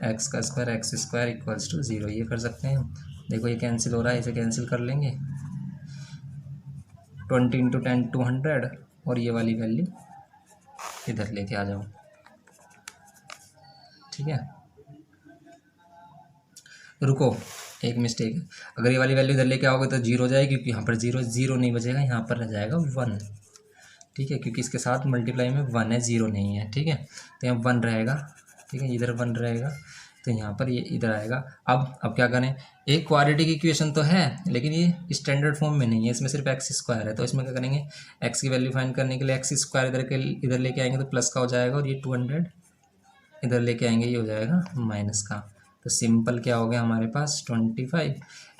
एक्स का square X square equals to 0, ये कर सकते हैं हम। देखो ये कैंसिल हो रहा है, इसे कैंसिल कर लेंगे, 20 इंटू 10 200, और ये वाली वैल्यू इधर लेके आ जाओ, ठीक है। रुको, एक मिस्टेक है, अगर ये वाली वैल्यू इधर लेके आओगे तो 0 हो जाएगी, क्योंकि यहाँ पर 0 नहीं बचेगा, यहाँ पर रह जाएगा 1, ठीक है, क्योंकि इसके साथ मल्टीप्लाई में 1 है, 0 नहीं है, ठीक है, तो यहाँ 1 रहेगा, ठीक है, इधर 1 रहेगा, तो यहाँ पर ये इधर आएगा। अब क्या करें, एक क्वाड्रेटिक इक्वेशन तो है लेकिन ये स्टैंडर्ड फॉर्म में नहीं है, इसमें सिर्फ एक्स स्क्वायर है, तो इसमें क्या करेंगे, एक्स की वैल्यू फाइंड करने के लिए एक्स स्क्वायर इधर लेके आएंगे तो प्लस का हो जाएगा, और ये 200 इधर लेके आएंगे, ये हो जाएगा माइनस का। तो सिंपल क्या हो गया हमारे पास, 25,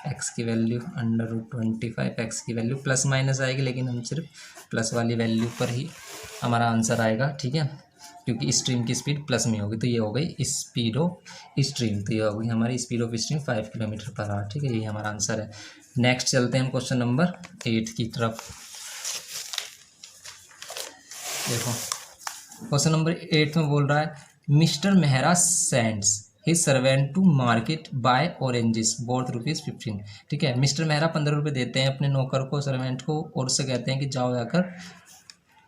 एक्स की वैल्यू √25, एक्स की वैल्यू प्लस माइनस आएगी, लेकिन हम सिर्फ प्लस वाली वैल्यू पर ही हमारा आंसर आएगा, ठीक है, क्योंकि स्ट्रीम की स्पीड प्लस में होगी, तो ये हो गई स्पीड ऑफ स्ट्रीम, तो ये हो गई हमारी speed of stream 5 kilometre per hour, ठीक है, ये हमारा आंसर है। नेक्स्ट चलते हैं हम क्वेश्चन नंबर 8 की तरफ। देखो क्वेश्चन नंबर 8 में बोल रहा है, mister Mehra sends his servant to market buy oranges worth ₹15, ठीक है, मिस्टर मेहरा 15 रुपये देते हैं अपने नौकर को, सर्वेंट को, और उससे कहते हैं कि जाओ जाकर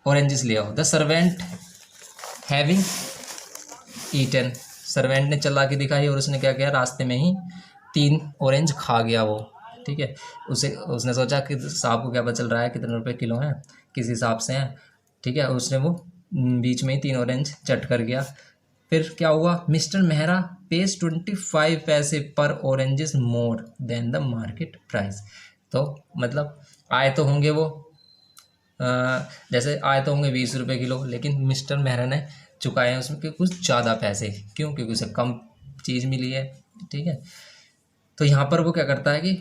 ऑरेंजेस ले आओ। The servant having eaten, servant ने चला के दिखाई और उसने क्या किया, रास्ते में ही 3 ऑरेंज खा गया वो, ठीक है, उसने सोचा कि साहब को क्या पता चल रहा है कितने रुपए किलो हैं, किस हिसाब से हैं, ठीक है, उसने वो बीच में ही 3 ऑरेंज चट कर गया। फिर क्या हुआ, मिस्टर मेहरा पेज 25 पैसे पर oranges more than the market price, तो मतलब आए तो होंगे वो जैसे आए तो होंगे 20 रुपये किलो, लेकिन मिस्टर मेहरा ने चुकाए हैं उसमें कुछ ज़्यादा पैसे, क्यों, क्योंकि उसे कम चीज़ मिली है, ठीक है। तो यहाँ पर वो क्या करता है कि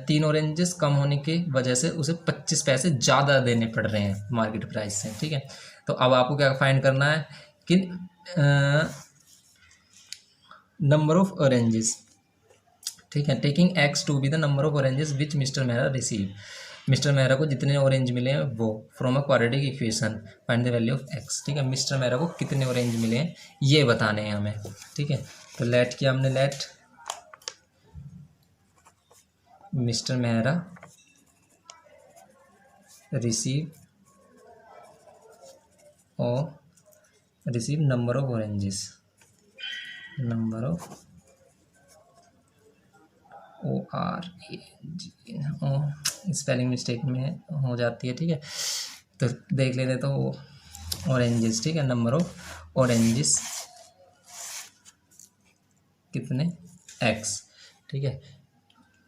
3 ऑरेंजेस कम होने की वजह से उसे 25 पैसे ज़्यादा देने पड़ रहे हैं मार्केट प्राइस से, ठीक है। तो अब आपको क्या फाइंड करना है कि नंबर ऑफ ऑरेंजेस, ठीक है, taking x to be the number of oranges which mister Mehra receive, mister Mehra को जितने ऑरेंज मिले हैं वो from a quadratic equation find the value of x, ठीक है, मिस्टर मेहरा को कितने ऑरेंज मिले हैं ये बताने हैं हमें, ठीक है। तो लेट किया हमने, let mister Mehra receive number of oranges, number of ORANG, spelling mistake में हो जाती है, ठीक है, तो देख लेते तो ऑरेंजेस, ठीक है, नंबर ऑफ ऑरेंजेस कितने, एक्स, ठीक है।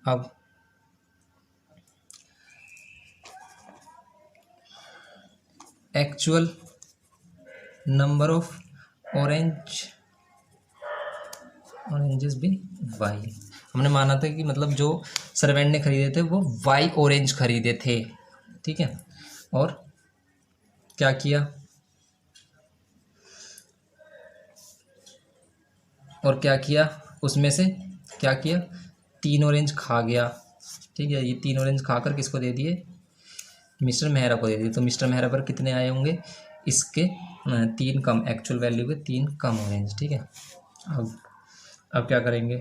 अब एक्चुअल नंबर ऑफ ऑरेंजेस भी वाई। हमने माना था कि मतलब जो सर्वेंट ने खरीदे थे वो वाई ऑरेंज खरीदे थे, ठीक है। और क्या किया, उसमें से क्या किया, 3 ऑरेंज खा गया, ठीक है। ये 3 ऑरेंज खाकर किसको दे दिए, मिस्टर मेहरा को दे दिए। तो मिस्टर मेहरा पर कितने आए होंगे, इसके 3 कम, एक्चुअल वैल्यू के 3 कम ऑरेंज, ठीक है। अब क्या करेंगे,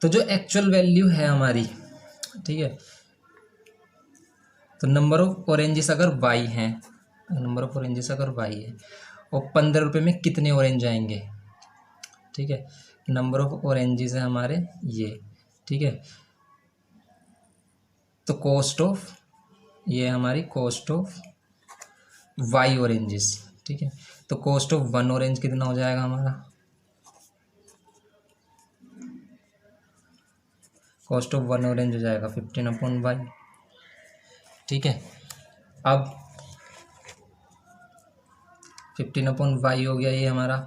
तो जो एक्चुअल वैल्यू है हमारी, ठीक है, तो नंबर ऑफ ऑरेंजेस अगर वाई हैं, नंबर ऑफ ऑरेंजेस अगर वाई है और 15 रुपये में कितने ऑरेंज आएंगे, ठीक है। नंबर ऑफ ऑरेंजेस है हमारे ये, ठीक है। तो कॉस्ट ऑफ, ये हमारी कॉस्ट ऑफ वाई ऑरेंजेस, ठीक है। तो कॉस्ट ऑफ 1 ऑरेंज कितना हो जाएगा हमारा, कॉस्ट ऑफ 1 ऑरेंज हो जाएगा 15/वाई, ठीक है। अब 15/वाई हो गया ये हमारा।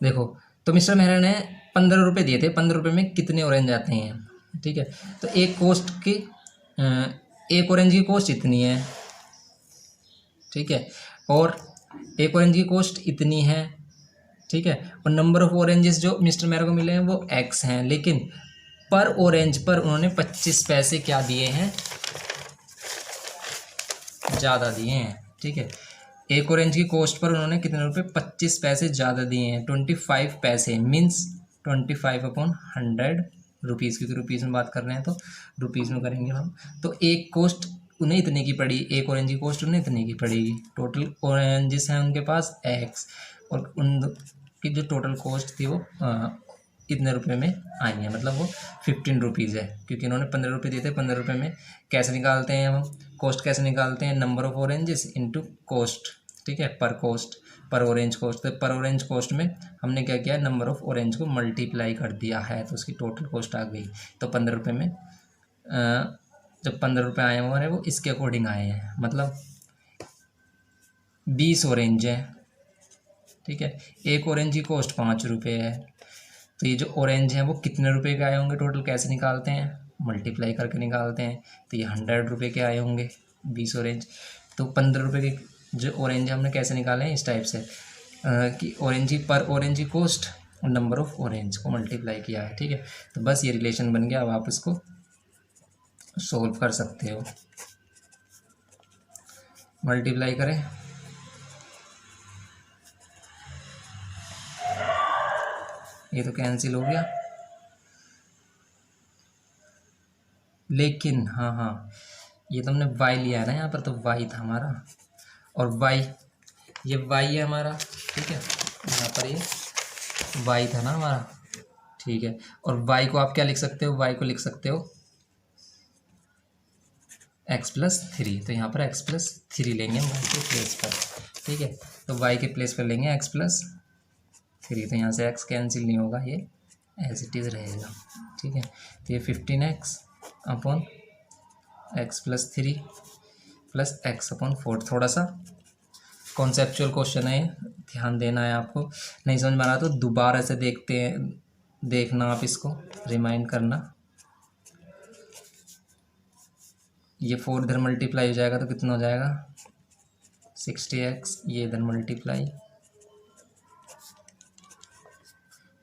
देखो, तो मिस्टर मेहरा ने 15 रुपये दिए थे, 15 रुपये में कितने ऑरेंज आते हैं, ठीक है। तो एक ऑरेंज की कॉस्ट इतनी है, ठीक है, और एक ऑरेंज की कॉस्ट इतनी है, ठीक है। और नंबर ऑफ ऑरेंजेस जो मिस्टर मेहरा को मिले हैं वो एक्स हैं, लेकिन पर ऑरेंज पर उन्होंने 25 पैसे क्या दिए हैं, ज़्यादा दिए हैं, ठीक है। एक ऑरेंज की कॉस्ट पर उन्होंने कितने रुपए, 25 पैसे ज़्यादा दिए हैं, 25 पैसे मीन्स 25/100 रुपीज़, क्योंकि रुपीज़ में बात कर रहे हैं तो रुपीज़ में करेंगे हम। तो एक कॉस्ट उन्हें इतने की पड़ी, एक ऑरेंज की कॉस्ट उन्हें इतने की पड़ेगी। टोटल ऑरेंजेस हैं उनके पास एक्स, और उन की जो टोटल कॉस्ट थी वो इतने रुपए में आई है, मतलब वो 15 रुपीज़ है, क्योंकि इन्होंने 15 रुपये दिए थे। 15 रुपये में कैसे निकालते हैं हम, कॉस्ट कैसे निकालते हैं, number of oranges into cost, ठीक है, पर ऑरेंज कॉस्ट। तो पर ऑरेंज कॉस्ट में हमने क्या किया, नंबर ऑफ ऑरेंज को मल्टीप्लाई कर दिया है, तो उसकी टोटल कॉस्ट आ गई। तो 15 रुपये में जब 15 रुपये आए हमारे, वो इसके अकॉर्डिंग आए हैं, मतलब 20 ऑरेंज है, ठीक है। एक ऑरेंज की कॉस्ट 5 रुपये है, तो ये जो ऑरेंज हैं वो कितने रुपए के आए होंगे टोटल, कैसे निकालते हैं, मल्टीप्लाई करके निकालते हैं। तो ये 100 रुपये के आए होंगे 20 ऑरेंज। तो 15 रुपये के जो ऑरेंज हमने कैसे निकाले हैं, इस टाइप से कि ऑरेंज की पर ऑरेंज की कॉस्ट और नंबर ऑफ ऑरेंज को मल्टीप्लाई किया है, ठीक है। तो बस ये रिलेशन बन गया। अब आप इसको सोल्व कर सकते हो, मल्टीप्लाई करें, ये तो कैंसिल हो गया, लेकिन हाँ, ये तो हमने वाई लिया है ना यहाँ पर, तो वाई था हमारा, और वाई, ये वाई है हमारा, ठीक है। यहाँ पर ये वाई था ना हमारा, ठीक है। और वाई को आप क्या लिख सकते हो, वाई को लिख सकते हो x+3। तो यहाँ पर x+3 लेंगे हम वाई के प्लेस पर, ठीक है। तो वाई के प्लेस पर लेंगे x+3, तो यहाँ से x कैंसिल नहीं होगा, ये एज इट इज़ रहेगा, ठीक है। तो ये 15x/x+3 + x/4। थोड़ा सा कॉन्सेप्चुअल क्वेश्चन है, ध्यान देना है आपको। नहीं समझ में आ रहा तो दोबारा से देखना आप इसको, रिमाइंड करना। ये 4 इधर मल्टीप्लाई हो जाएगा तो कितना हो जाएगा, 60x, ये इधर मल्टीप्लाई,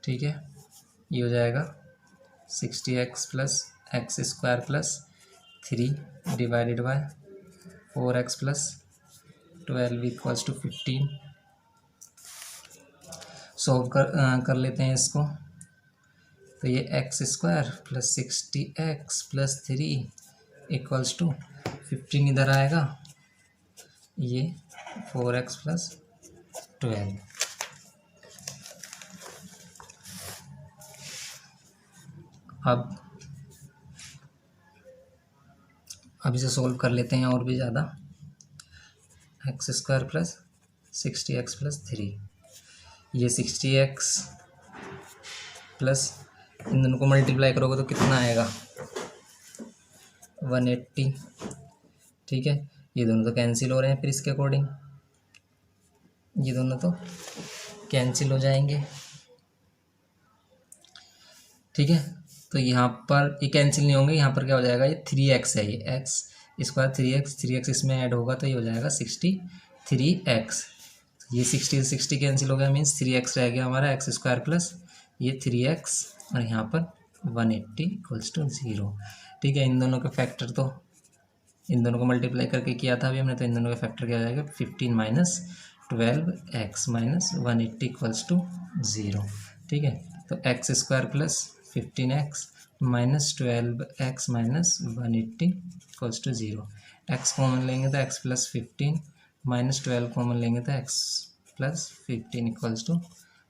ठीक है। ये हो जाएगा 60x + x² + 3 divided by 4x + 12 = 15। Solve कर लेते हैं इसको। तो ये x² + 60x + 3 = 15 इधर आएगा, ये 4x + 12। अब इसे सॉल्व कर लेते हैं और भी ज़्यादा। x² + 60x + 3, ये 60x + इन दोनों को मल्टीप्लाई करोगे तो कितना आएगा 180। ठीक है, ये दोनों तो कैंसिल हो रहे हैं, फिर इसके अकॉर्डिंग ये दोनों तो कैंसिल हो जाएंगे। ठीक है, तो यहाँ पर ये कैंसिल नहीं होंगे, यहाँ पर क्या हो जाएगा, ये 3x है, ये x स्क्वायर 3x इसमें ऐड होगा तो ये हो जाएगा 63x। ये 60 से 60 कैंसिल हो गया, मीन्स 3x रह गया हमारा, एक्स स्क्वायर प्लस ये 3x और यहाँ पर 180 इक्वल्स टू 0। ठीक है, इन दोनों के फैक्टर तो इन दोनों को मल्टीप्लाई करके किया था अभी हमने, तो इन दोनों का फैक्टर क्या हो जाएगा 15 minus 12x minus 180 equals to 0। ठीक है, तो x square plus 15x minus 12x minus 180 equals to 0। X common लेंगे तो x प्लस 15 माइनस 12 कॉमन लेंगे तो x प्लस 15 इक्वल्स टू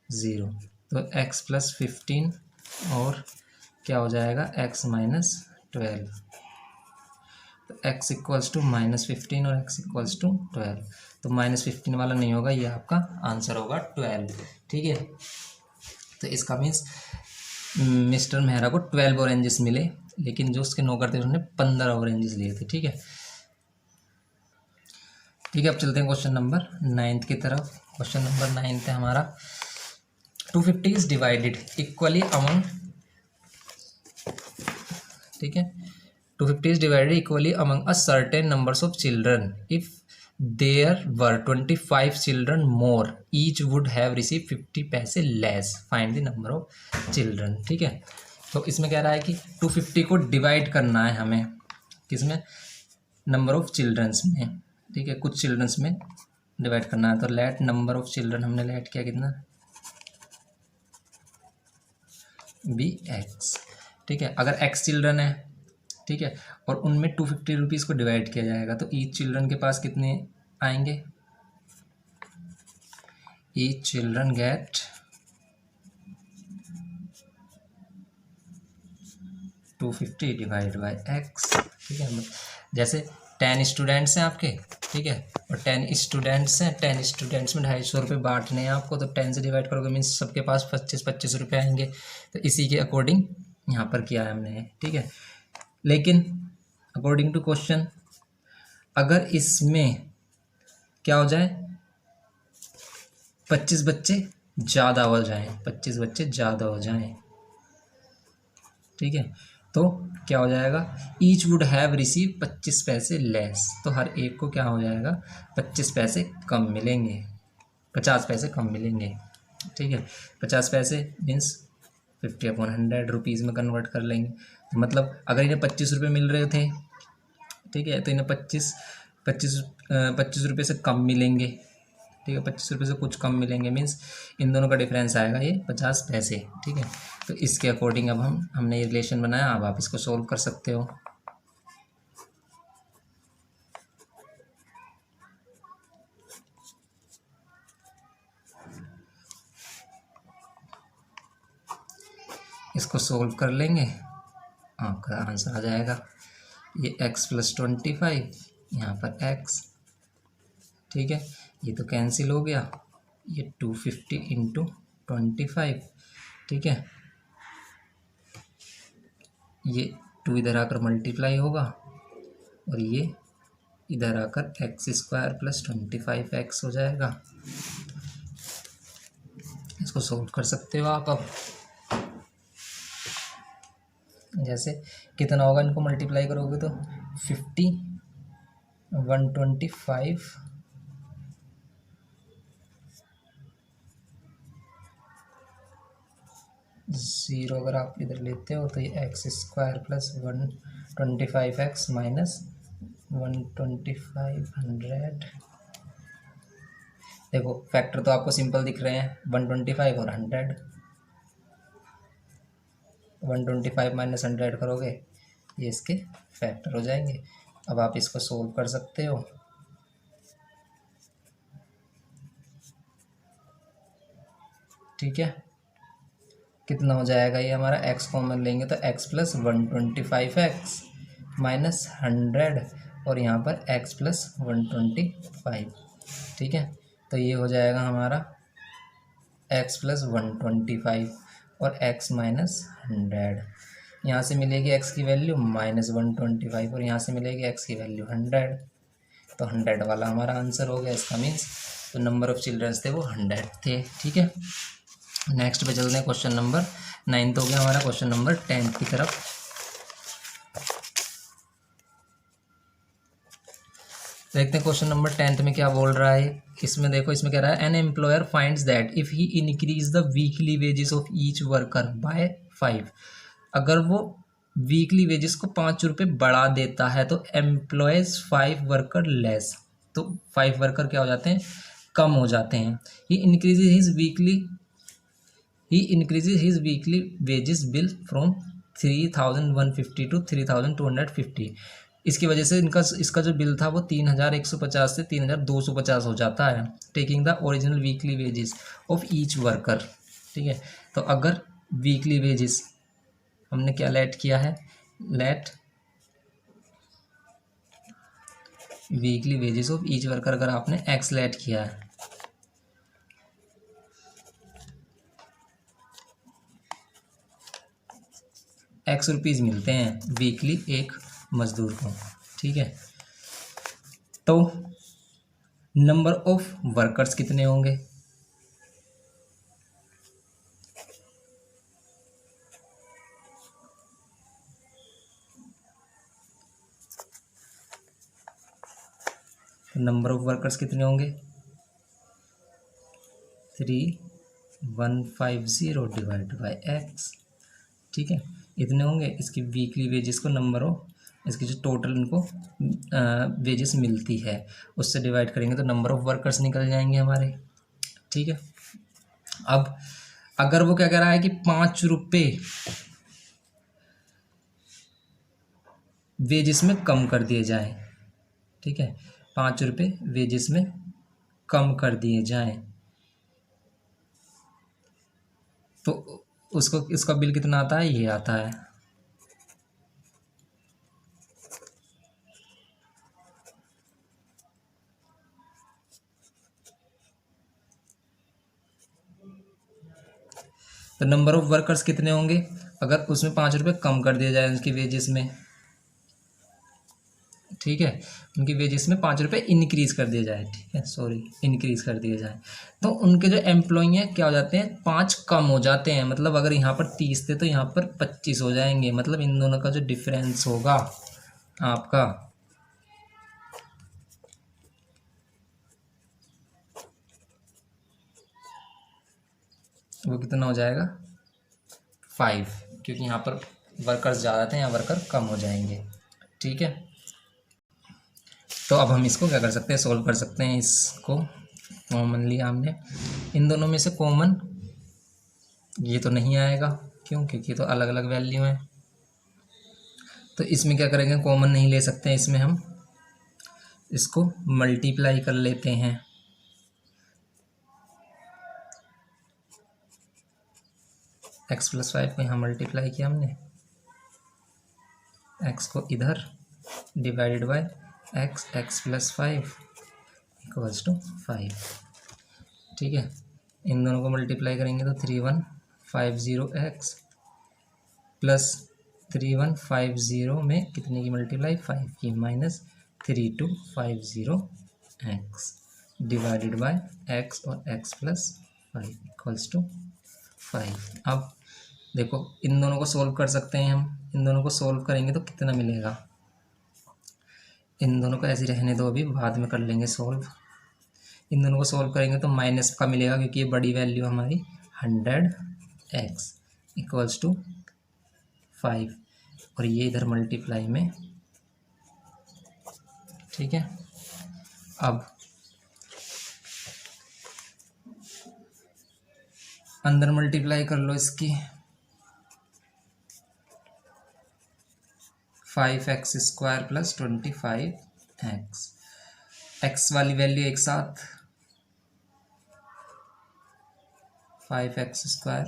0। तो x प्लस 15 और क्या हो जाएगा x माइनस 12, तो x इक्वल्स टू माइनस 15 और x इक्वल्स टू 12। तो माइनस 15 वाला नहीं होगा, ये आपका आंसर होगा 12। ठीक है, तो इसका मीन्स मिस्टर मेहरा को 12 ऑरेंजेस मिले, लेकिन जो उसके नौकर थे उन्होंने 15 ऑरेंजेस लिए थे। ठीक है, ठीक है, अब चलते हैं क्वेश्चन नंबर 9 की तरफ। क्वेश्चन नंबर 9 है हमारा 250 इज डिवाइडेड इक्वली अमंग, ठीक है, 250 is divided equally among a certain numbers of children. If there were 25 children more, each would have received 50 पैसे less. Find the number of children. ठीक है, तो इसमें कह रहा है कि 250 को डिवाइड करना है हमें, किसमें, नंबर ऑफ चिल्ड्रंस में। ठीक है, कुछ चिल्ड्रंस में डिवाइड करना है, तो लेट नंबर ऑफ चिल्ड्रन हमने लेट किया कितना bx। ठीक है, अगर x चिल्ड्रन है, ठीक है, और उनमें 250 रुपीज़ को डिवाइड किया जाएगा तो ईच चिल्ड्रन के पास कितने आएंगे, each children gate 250 divide by x। ठीक है, जैसे 10 स्टूडेंट्स हैं आपके, ठीक है, और 10 स्टूडेंट्स हैं, 10 स्टूडेंट्स में 250 रुपये बांटने हैं आपको, तो 10 से डिवाइड करोगे मीन्स सबके पास 25-25 रुपये आएंगे। तो इसी के अकॉर्डिंग यहाँ पर किया है हमने। ठीक है, लेकिन अकॉर्डिंग टू क्वेश्चन अगर इसमें क्या हो जाए 25 बच्चे ज़्यादा हो जाएं, 25 बच्चे ज़्यादा हो जाएं, ठीक है, तो क्या हो जाएगा, ईच वुड हैव रिसीव 25 पैसे लेस, तो हर एक को क्या हो जाएगा 25 पैसे कम मिलेंगे, 50 पैसे कम मिलेंगे। ठीक है, 50 पैसे मीन्स 50/100 रुपीज़ में कन्वर्ट कर लेंगे। तो मतलब अगर इन्हें 25 रुपये मिल रहे थे, ठीक है, तो इन्हें 25 रुपये से कम मिलेंगे। ठीक है, 25 रुपये से कुछ कम मिलेंगे, मीन्स इन दोनों का डिफरेंस आएगा ये 50 पैसे। ठीक है, तो इसके अकॉर्डिंग अब हमने ये रिलेशन बनाया। अब आप इसको सोल्व कर सकते हो। इसको सोल्व कर लेंगे, आपका आंसर आ जाएगा ये x प्लस 25, यहाँ पर x। ठीक है, ये तो कैंसिल हो गया, ये 250 इंटू 25। ठीक है, ये 2 इधर आकर मल्टीप्लाई होगा और ये इधर आकर एक्स स्क्वायर प्लस 25x हो जाएगा। इसको सोल्व कर सकते हो आप। अब जैसे कितना होगा, इनको मल्टीप्लाई करोगे तो 50 125 0 अगर आप इधर लेते हो तो ये x square plus 125x minus 125 देखो फैक्टर तो आपको सिंपल दिख रहे हैं, 125 और 100, 125 माइनस 100 करोगे ये इसके फैक्टर हो जाएंगे। अब आप इसको सोल्व कर सकते हो। ठीक है, कितना हो जाएगा ये हमारा, x कॉमन लेंगे तो x प्लस 125x माइनस 100 और यहाँ पर x प्लस 125। ठीक है, तो ये हो जाएगा हमारा x प्लस 125 और x माइनस 100। यहाँ से मिलेगी x की वैल्यू -125 और यहाँ से मिलेगी x की वैल्यू 100। तो 100 वाला हमारा आंसर हो गया। इसका मीन्स तो नंबर ऑफ चिल्ड्रंस थे वो 100 थे। ठीक है, नेक्स्ट पे चलते हैं। क्वेश्चन नंबर 9 हो गया हमारा। क्वेश्चन नंबर 10 की तरफ देखते हैं। क्वेश्चन नंबर 10 में क्या बोल रहा है। इसमें देखो, इसमें कह रहा है an employer finds that if he increase the weekly wages of each worker by 5, अगर वो वीकली वेजेस को 5 रुपये बढ़ा देता है तो एम्प्लॉयज 5 वर्कर लेस, तो 5 वर्कर क्या हो जाते हैं, कम हो जाते हैं। He increases his weekly wages bill from 3150 to 3250। इसकी वजह से इसका जो बिल था वो 3150 से 3250 हो जाता है। Taking the original weekly wages of each worker. ठीक है, तो अगर वीकली वेजेस हमने क्या लेट किया है, let weekly wages of each worker, अगर आपने एक्स लेट किया है, एक्स रुपीज़ मिलते हैं वीकली एक मजदूर को। ठीक है, तो नंबर ऑफ वर्कर्स कितने होंगे, नंबर ऑफ वर्कर्स कितने होंगे, 3150 डिवाइड बाई एक्स। ठीक है, इतने होंगे। इसकी वीकली वेजेस को नंबर ऑफ, इसकी जो टोटल इनको वेजेस मिलती है उससे डिवाइड करेंगे तो नंबर ऑफ वर्कर्स निकल जाएंगे हमारे। ठीक है, अब अगर वो क्या कह रहा है कि 5 रुपये वेजेस में कम कर दिए जाएं। ठीक है, 5 रुपये वेजेस में कम कर दिए जाएं तो उसको, इसका बिल कितना आता है, ये आता है। तो नंबर ऑफ वर्कर्स कितने होंगे, अगर उसमें 5 रुपये कम कर दिया जाए उनकी वेजेस में। ठीक है, उनकी वेजेस में 5 रुपये इंक्रीज कर दिया जाए। ठीक है, सॉरी, इंक्रीज कर दिए जाए तो उनके जो एम्प्लॉई हैं क्या हो जाते हैं, 5 कम हो जाते हैं। मतलब अगर यहाँ पर 30 थे तो यहाँ पर 25 हो जाएंगे। मतलब इन दोनों का जो डिफरेंस होगा आपका, वो कितना हो जाएगा, 5, क्योंकि यहाँ पर वर्कर्स ज़्यादा थे, यहाँ वर्कर कम हो जाएंगे। ठीक है, तो अब हम इसको क्या कर सकते हैं, सोल्व कर सकते हैं। इसको कॉमन लिया हमने, इन दोनों में से कॉमन ये तो नहीं आएगा, क्यों, क्योंकि तो अलग अलग वैल्यू है। तो इसमें क्या करेंगे, कॉमन नहीं ले सकते हैं, इसमें हम इसको मल्टीप्लाई कर लेते हैं। x+5 को यहाँ मल्टीप्लाई किया हमने, x को इधर divided by x+5 equals to 5। ठीक है, इन दोनों को मल्टीप्लाई करेंगे तो 3150x प्लस 3150 में कितने की मल्टीप्लाई, 5 की, minus 3250x divided by x और x+5 इक्वल्स टू 5। अब देखो, इन दोनों को सोल्व कर सकते हैं हम। इन दोनों को सोल्व करेंगे तो कितना मिलेगा, इन दोनों को ऐसे रहने दो, अभी बाद में कर लेंगे सोल्व। इन दोनों को सोल्व करेंगे तो माइनस का मिलेगा, क्योंकि ये बड़ी वैल्यू हमारी 100x इक्वल्स टू 5 और ये इधर मल्टीप्लाई में। ठीक है, अब अंदर मल्टीप्लाई कर लो इसकी, 5x² प्लस 25x, x वाली वैल्यू एक साथ 5x²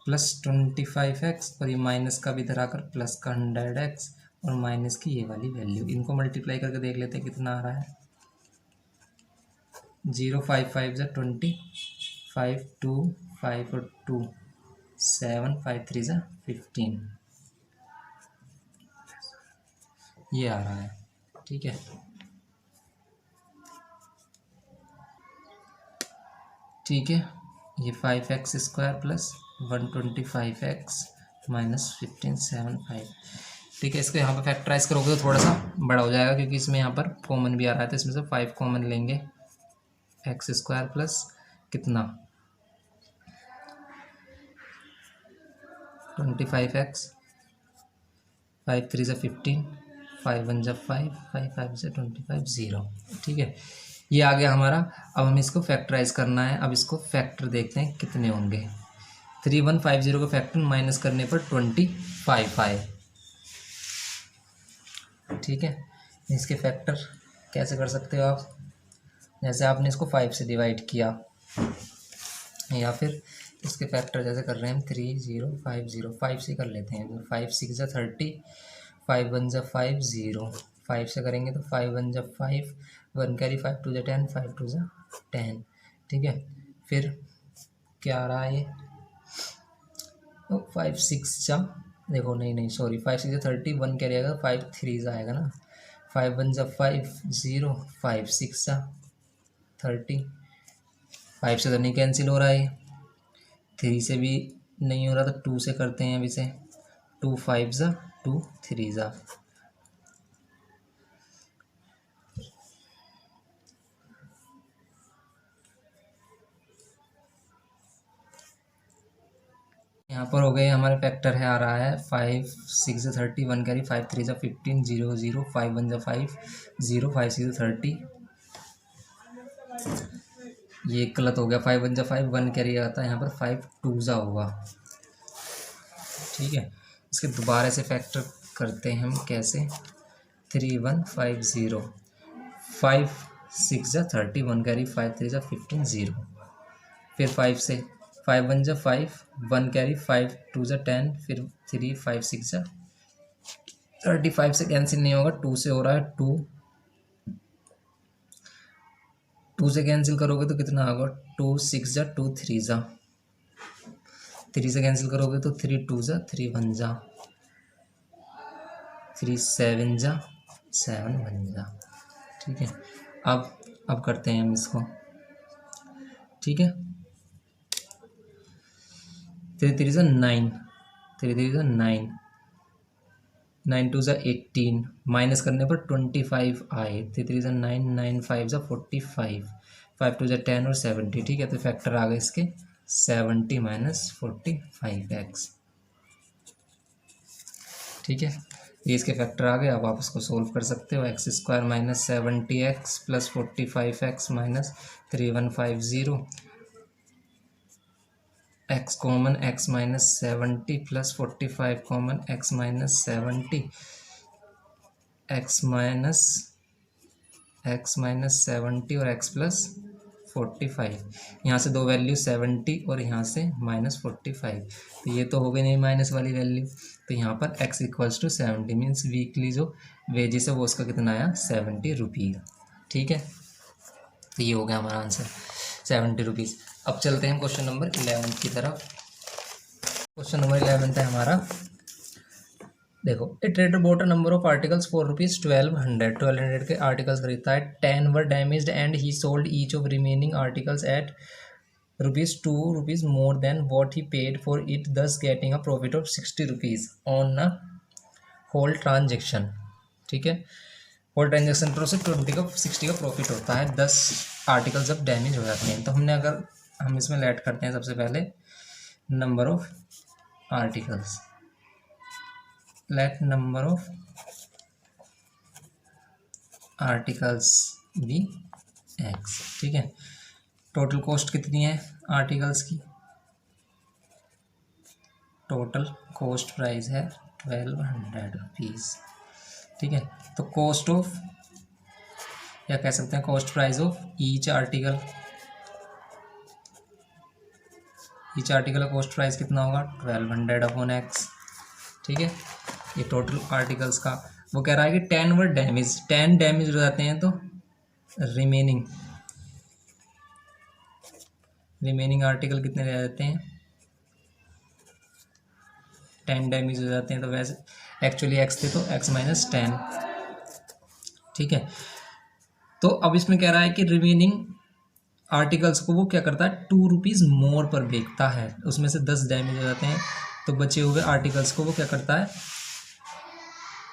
प्लस 25x और ये माइनस का भी इधर आकर प्लस का 100x और माइनस की ये वाली वैल्यू, इनको मल्टीप्लाई करके देख लेते हैं कितना आ रहा है। 0 5 5 से 20, 5 2 5 और 2 7 5 3 सा 15, ये आ रहा है। ठीक है, ठीक है, ये 5x² प्लस 125x माइनस 15 7 5। ठीक है, इसको यहाँ पर फैक्टराइज करोगे तो थोड़ा सा बड़ा हो जाएगा, क्योंकि इसमें यहाँ पर कॉमन भी आ रहा है, तो इसमें से 5 कॉमन लेंगे। x² प्लस कितना 25x, 5 3 से 15, 5 1 जा 5, 5 5 से 25 0। ठीक है, ये आ गया हमारा। अब हमें इसको फैक्टराइज करना है। अब इसको फैक्टर देखते हैं कितने होंगे। 3150 का फैक्टर माइनस करने पर 25 आए। ठीक है, इसके फैक्टर कैसे कर सकते हो आप, जैसे आपने इसको 5 से डिवाइड किया, या फिर इसके फैक्टर जैसे कर रहे हैं हम 3050, 5 से कर लेते हैं। 5 6 जा 30, 5 1 जा 5 0, 5 से करेंगे तो 5 1 जा 5, 1 कैरी 5 2 जा 10, 5 2 जा 10। ठीक है, फिर क्या आ रहा है ये, 5 6 जा, देखो नहीं सॉरी, 5 6 जा 30, 1 कैरी आएगा, 5 3 जा आएगा ना, 5 1 जा 5 0, 5 6 जा 30, 5 से तो नहीं कैंसिल हो रहा है, 3 से भी नहीं हो रहा, तो 2 से करते हैं अब इसे। 2 5 जा 2 3 जा, यहाँ पर हो गए हमारे फैक्टर है, आ रहा है 5 6 जा 30, 1 कैरी 5 3 जा 15 0 0, 5 1 जा 5 0, 5 6 जा 30, ये गलत हो गया, 5 1 जा 5, 1 कैरी आता है यहाँ पर, 5 2 जा होगा। ठीक है, इसके दोबारा से फैक्टर करते हैं हम, कैसे, 3150, 5 6 जा 30, 1 कैरी 5 3 जा 15 0, फिर 5 से 5 1 जा 5, 1 कैरी 5 2 जा 10, फिर 3 5 6 जा 35 से कैंसिल नहीं होगा, 2 से हो रहा है, 2 से कैंसिल करोगे तो कितना होगा, 2 6 जा 2 3 जा, 3 से कैंसिल करोगे तो 3 2 जा 3 1 जा, 3 7 जा 7 1 जा। ठीक है, अब करते हैं हम इसको। ठीक है, 3 3 जा 9, 3 3 जा 9, 9 2 जा 18, माइनस करने पर 25 आए, 3 3 जा 9, 9 5 जा 45, 5 2 जा 10 और 70। ठीक है, तो फैक्टर आ गए इसके 70 माइनस 45x। ठीक है, ये इसके फैक्टर आ गए। अब आप इसको सोल्व कर सकते हो। x² minus 70x plus 45x minus 3150, x common, x minus 70 plus 45 common, x minus 70, x minus 70 और x प्लस 45, यहाँ से दो वैल्यू 70 और यहाँ से माइनस 45, तो ये तो हो गई नहीं माइनस वाली वैल्यू, तो यहाँ पर x equals to 70 means weekly जो वेजेस है वो उसका कितना आया, 70 रुपीज़। ठीक है, तो ये हो गया हमारा आंसर 70 रुपीज़। अब चलते हैं क्वेश्चन नंबर 11 की तरफ। क्वेश्चन नंबर 11 है हमारा, देखो, a trader bought a number of articles for rupees 1200 के आर्टिकल्स खरीदता है, 10 were damaged and he sold each of remaining articles at ₹2 more than what he paid for it, thus getting a profit of 60 rupees on a whole transaction. ठीक है, whole transaction पर उसे 60 का profit होता है। 10 article जब damage हो जाते हैं, तो हमने अगर हम इसमें लेट करते हैं सबसे पहले number of articles, let number of articles be x. ठीक है, टोटल कॉस्ट कितनी है आर्टिकल्स की, टोटल कॉस्ट प्राइस है 1200 रुपीज़। ठीक है, तो कॉस्ट ऑफ, या कह सकते हैं cost price of each article, each article का कॉस्ट प्राइस कितना होगा, 1200 अपॉन एक्स। ठीक है, ये टोटल आर्टिकल्स का, वो कह रहा है कि 10 वर डैमेज, 10 डैमेज हो जाते हैं तो रिमेनिंग आर्टिकल कितने रह जाते हैं, 10 डैमेज हो जाते हैं, तो वैसे एक्चुअली एक्स थे तो एक्स माइनस 10। ठीक है, तो अब इसमें कह रहा है कि रिमेनिंग आर्टिकल्स को वो क्या करता है, 2 रुपीज़ मोर पर बेचता है। उसमें से 10 डैमेज हो जाते हैं, तो बचे हुए आर्टिकल्स को वो क्या करता है,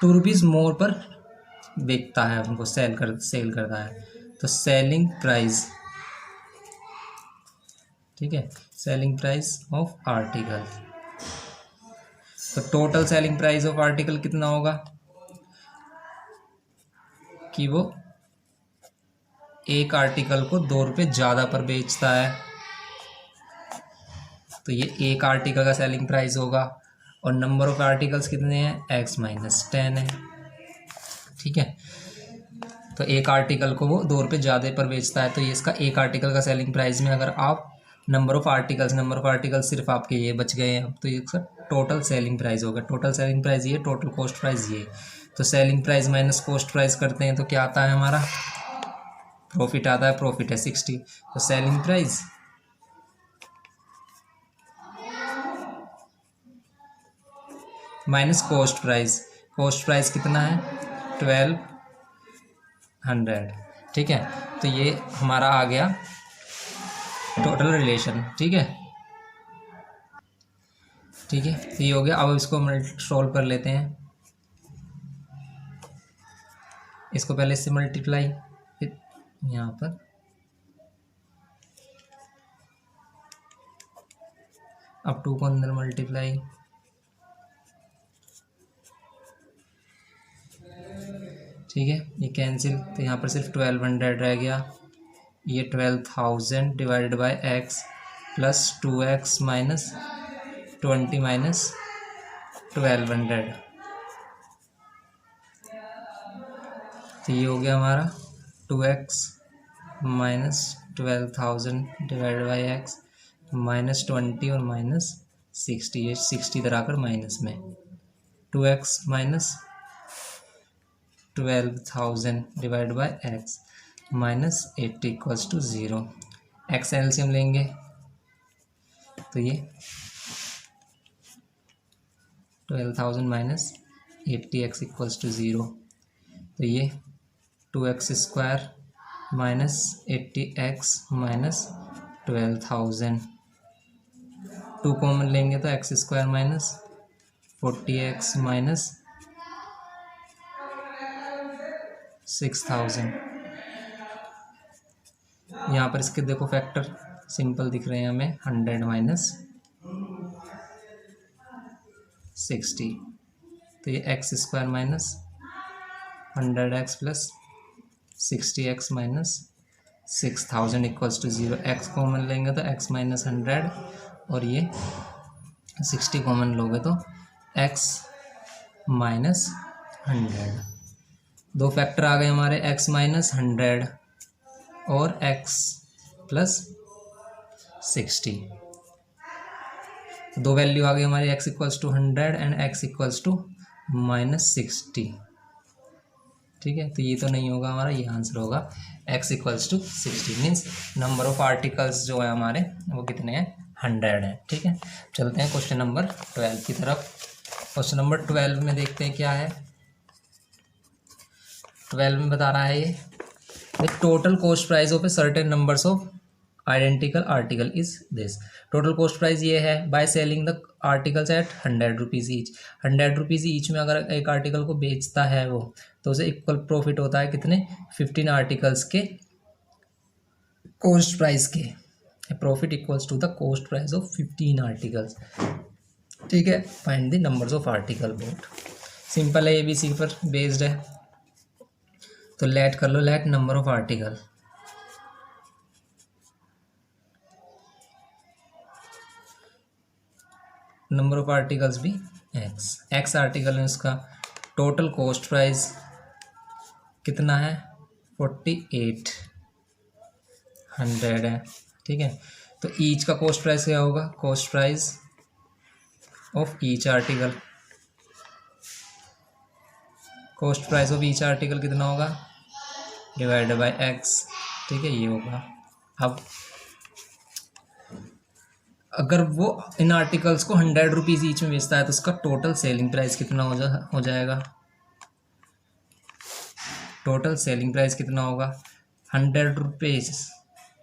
2 रुपीज़ मोर पर बेचता है, उनको सेल करता है। तो सेलिंग प्राइस, ठीक है, सेलिंग प्राइस ऑफ आर्टिकल। तो total selling price of article कितना होगा कि वो एक आर्टिकल को 2 रुपये ज़्यादा पर बेचता है, तो ये एक आर्टिकल का सेलिंग प्राइस होगा। और नंबर ऑफ आर्टिकल्स कितने हैं, एक्स माइनस 10 है। ठीक है, तो एक आर्टिकल को वो 2 रुपये ज़्यादा पर बेचता है, तो ये इसका एक आर्टिकल का सेलिंग प्राइस में अगर आप नंबर ऑफ आर्टिकल्स सिर्फ आपके ये बच गए हैं, तो ये इसका टोटल सेलिंग प्राइस होगा। टोटल सेलिंग प्राइस ये, टोटल कॉस्ट प्राइस ये। तो selling price minus cost price करते हैं तो क्या आता है हमारा, प्रॉफिट आता है, प्रॉफिट है 60। तो selling price minus cost price कितना है, 1200। ठीक है, तो ये हमारा आ गया टोटल रिलेशन। ठीक है, तो ये हो गया। अब इसको सॉल्व कर लेते हैं। इसको पहले इससे मल्टीप्लाई, फिर यहाँ पर अब 2 को अंदर मल्टीप्लाई, ठीक है, ये कैंसिल, तो यहाँ पर सिर्फ 1200 रह गया। ये 12,000 divided by x plus 2x minus 20 minus 1200, तो ये हो गया हमारा 2x minus 12,000 divided by x minus 20 और माइनस 60, ये 60 इधर आकर माइनस में, 2x minus 12,000 divide by x minus 80 equals to 0। X LCM लेंगे तो ये 12,000 माइनस 80x इक्वल्स टू 0, तो ये 2x square minus 80x minus 12,000, 2 common लेंगे तो x square minus 40x minus 6,000। यहाँ पर इसके देखो फैक्टर सिंपल दिख रहे हैं हमें, 100 माइनस 60, तो ये x square minus 100x plus 60x minus 6,000 equals to 0। X common लेंगे तो एक्स माइनस 100 और ये 60 कॉमन लोगे तो एक्स माइनस 100। दो फैक्टर आ गए हमारे, एक्स माइनस 100 और एक्स प्लस 60। दो वैल्यू आ गई हमारी, x equals to 100 and x equals to minus 60। ठीक है, तो ये तो नहीं होगा हमारा, ये आंसर होगा x equals to 60। Means number of articles जो है हमारे वो कितने हैं, 100 हैं। ठीक है, चलते हैं क्वेश्चन नंबर 12 की तरफ। क्वेश्चन नंबर 12 में देखते हैं क्या है। 12 में बता रहा है ये, the total cost price of a certain numbers of identical article is this. Total cost price ये है by selling the articles at 100 rupees each. 100 rupees each में अगर एक आर्टिकल को बेचता है वो, तो उसे इक्वल प्रॉफिट होता है कितने, 15 आर्टिकल्स के कॉस्ट प्राइस के। Profit equals to the cost price of 15 articles. ठीक है, find the numbers of article bought. Simple है, ABC पर बेस्ड है, तो लेट कर लो, let number of article. Number of articles भी एक्स आर्टिकल है, उसका टोटल कॉस्ट प्राइस कितना है, 4800 है। ठीक है, तो ईच का कॉस्ट प्राइस क्या होगा, cost price of each article, cost price of each article कितना होगा, डिवाइडेड बाय एक्स। ठीक है, ये होगा। अगर वो इन आर्टिकल्स को 100 रुपीज़ ईच में बेचता है तो उसका टोटल सेलिंग प्राइस कितना हो जाएगा, टोटल सेलिंग प्राइस कितना होगा 100 रुपीज़,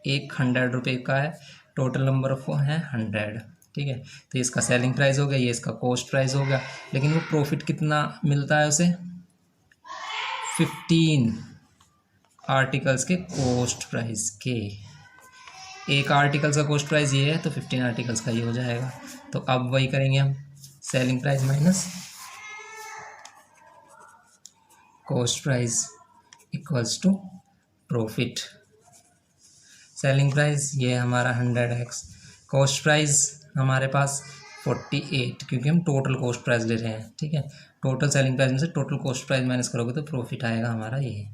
एक 100 रुपये का है, टोटल नंबर ऑफ है 100, ठीक है। तो इसका सेलिंग प्राइस हो गया, ये इसका कॉस्ट प्राइस हो गया, लेकिन वो प्रॉफिट कितना मिलता है उसे 15 आर्टिकल्स के कॉस्ट प्राइस के। एक आर्टिकल्स का कॉस्ट प्राइस ये है तो 15 आर्टिकल्स का ये हो जाएगा। तो अब वही करेंगे हम, selling price minus cost price equals to profit. Selling price ये हमारा 100x, कॉस्ट प्राइस हमारे पास 48, क्योंकि हम टोटल कॉस्ट प्राइस ले रहे हैं, ठीक है। टोटल सेलिंग प्राइस में से टोटल कॉस्ट प्राइस माइनस करोगे तो प्रॉफिट आएगा हमारा ये,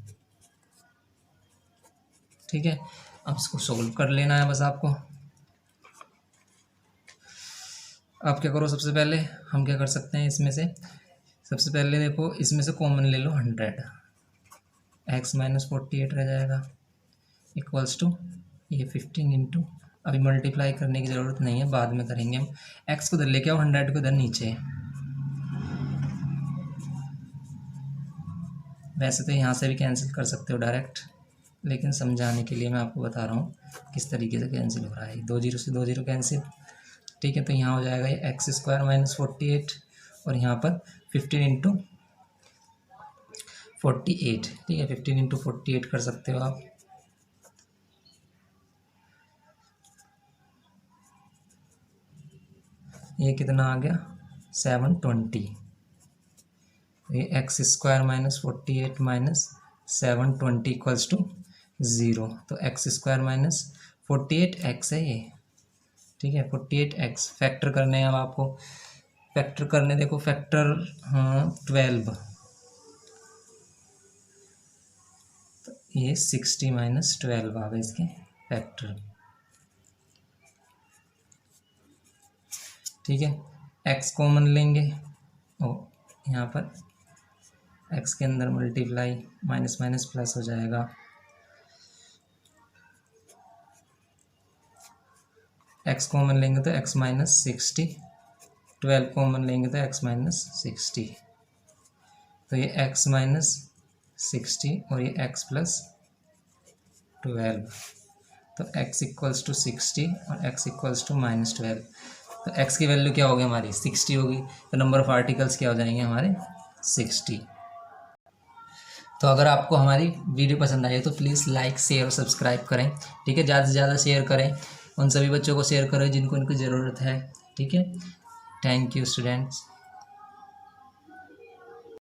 ठीक है। अब इसको सोल्व कर लेना है बस आपको। अब क्या करो, सबसे पहले हम क्या कर सकते हैं, इसमें से सबसे पहले देखो इसमें से कॉमन ले लो 100, x माइनस 48 रह जाएगा इक्वल्स टू ये 15 इंटू, अभी मल्टीप्लाई करने की ज़रूरत नहीं है, बाद में करेंगे हम। x को इधर लेके आओ, 100 को इधर नीचे। वैसे तो यहाँ से भी कैंसिल कर सकते हो डायरेक्ट, लेकिन समझाने के लिए मैं आपको बता रहा हूँ किस तरीके से कैंसिल हो रहा है। 2 0 से 2 0 कैंसिल, ठीक है। तो यहाँ हो जाएगा ये एक्स स्क्वायर माइनस 48 और यहाँ पर 15 इंटू 48, ठीक है। 15 इंटू 48 कर सकते हो आप। ये कितना आ गया 720, ये x square minus 48 minus 720 equals to 0। तो एक्स स्क्वायर माइनस 48 एक्स है ये, ठीक है। 48 एक्स फैक्टर करने हैं अब आपको, फैक्टर करने देखो, फैक्टर 12, तो ये 60 माइनस 12 आ गए इसके फैक्टर, ठीक है। एक्स कॉमन लेंगे और यहाँ पर एक्स के अंदर मल्टीप्लाई, माइनस माइनस प्लस हो जाएगा, एक्स कॉमन लेंगे तो एक्स माइनस 60, 12 कॉमन लेंगे तो एक्स माइनस 60, तो ये एक्स माइनस 60 और ये एक्स प्लस 12, तो एक्स इक्वल्स टू 60 और एक्स इक्वल्स टू माइनस 12। तो एक्स की वैल्यू क्या होगी हमारी 60 होगी, तो नंबर ऑफ आर्टिकल्स क्या हो जाएंगे हमारे 60। तो अगर आपको हमारी वीडियो पसंद आई तो प्लीज़ लाइक शेयर और सब्सक्राइब करें, ठीक है। ज़्यादा से ज़्यादा शेयर करें, उन सभी बच्चों को शेयर करें जिनको इनकी ज़रूरत है, ठीक है। Thank you students.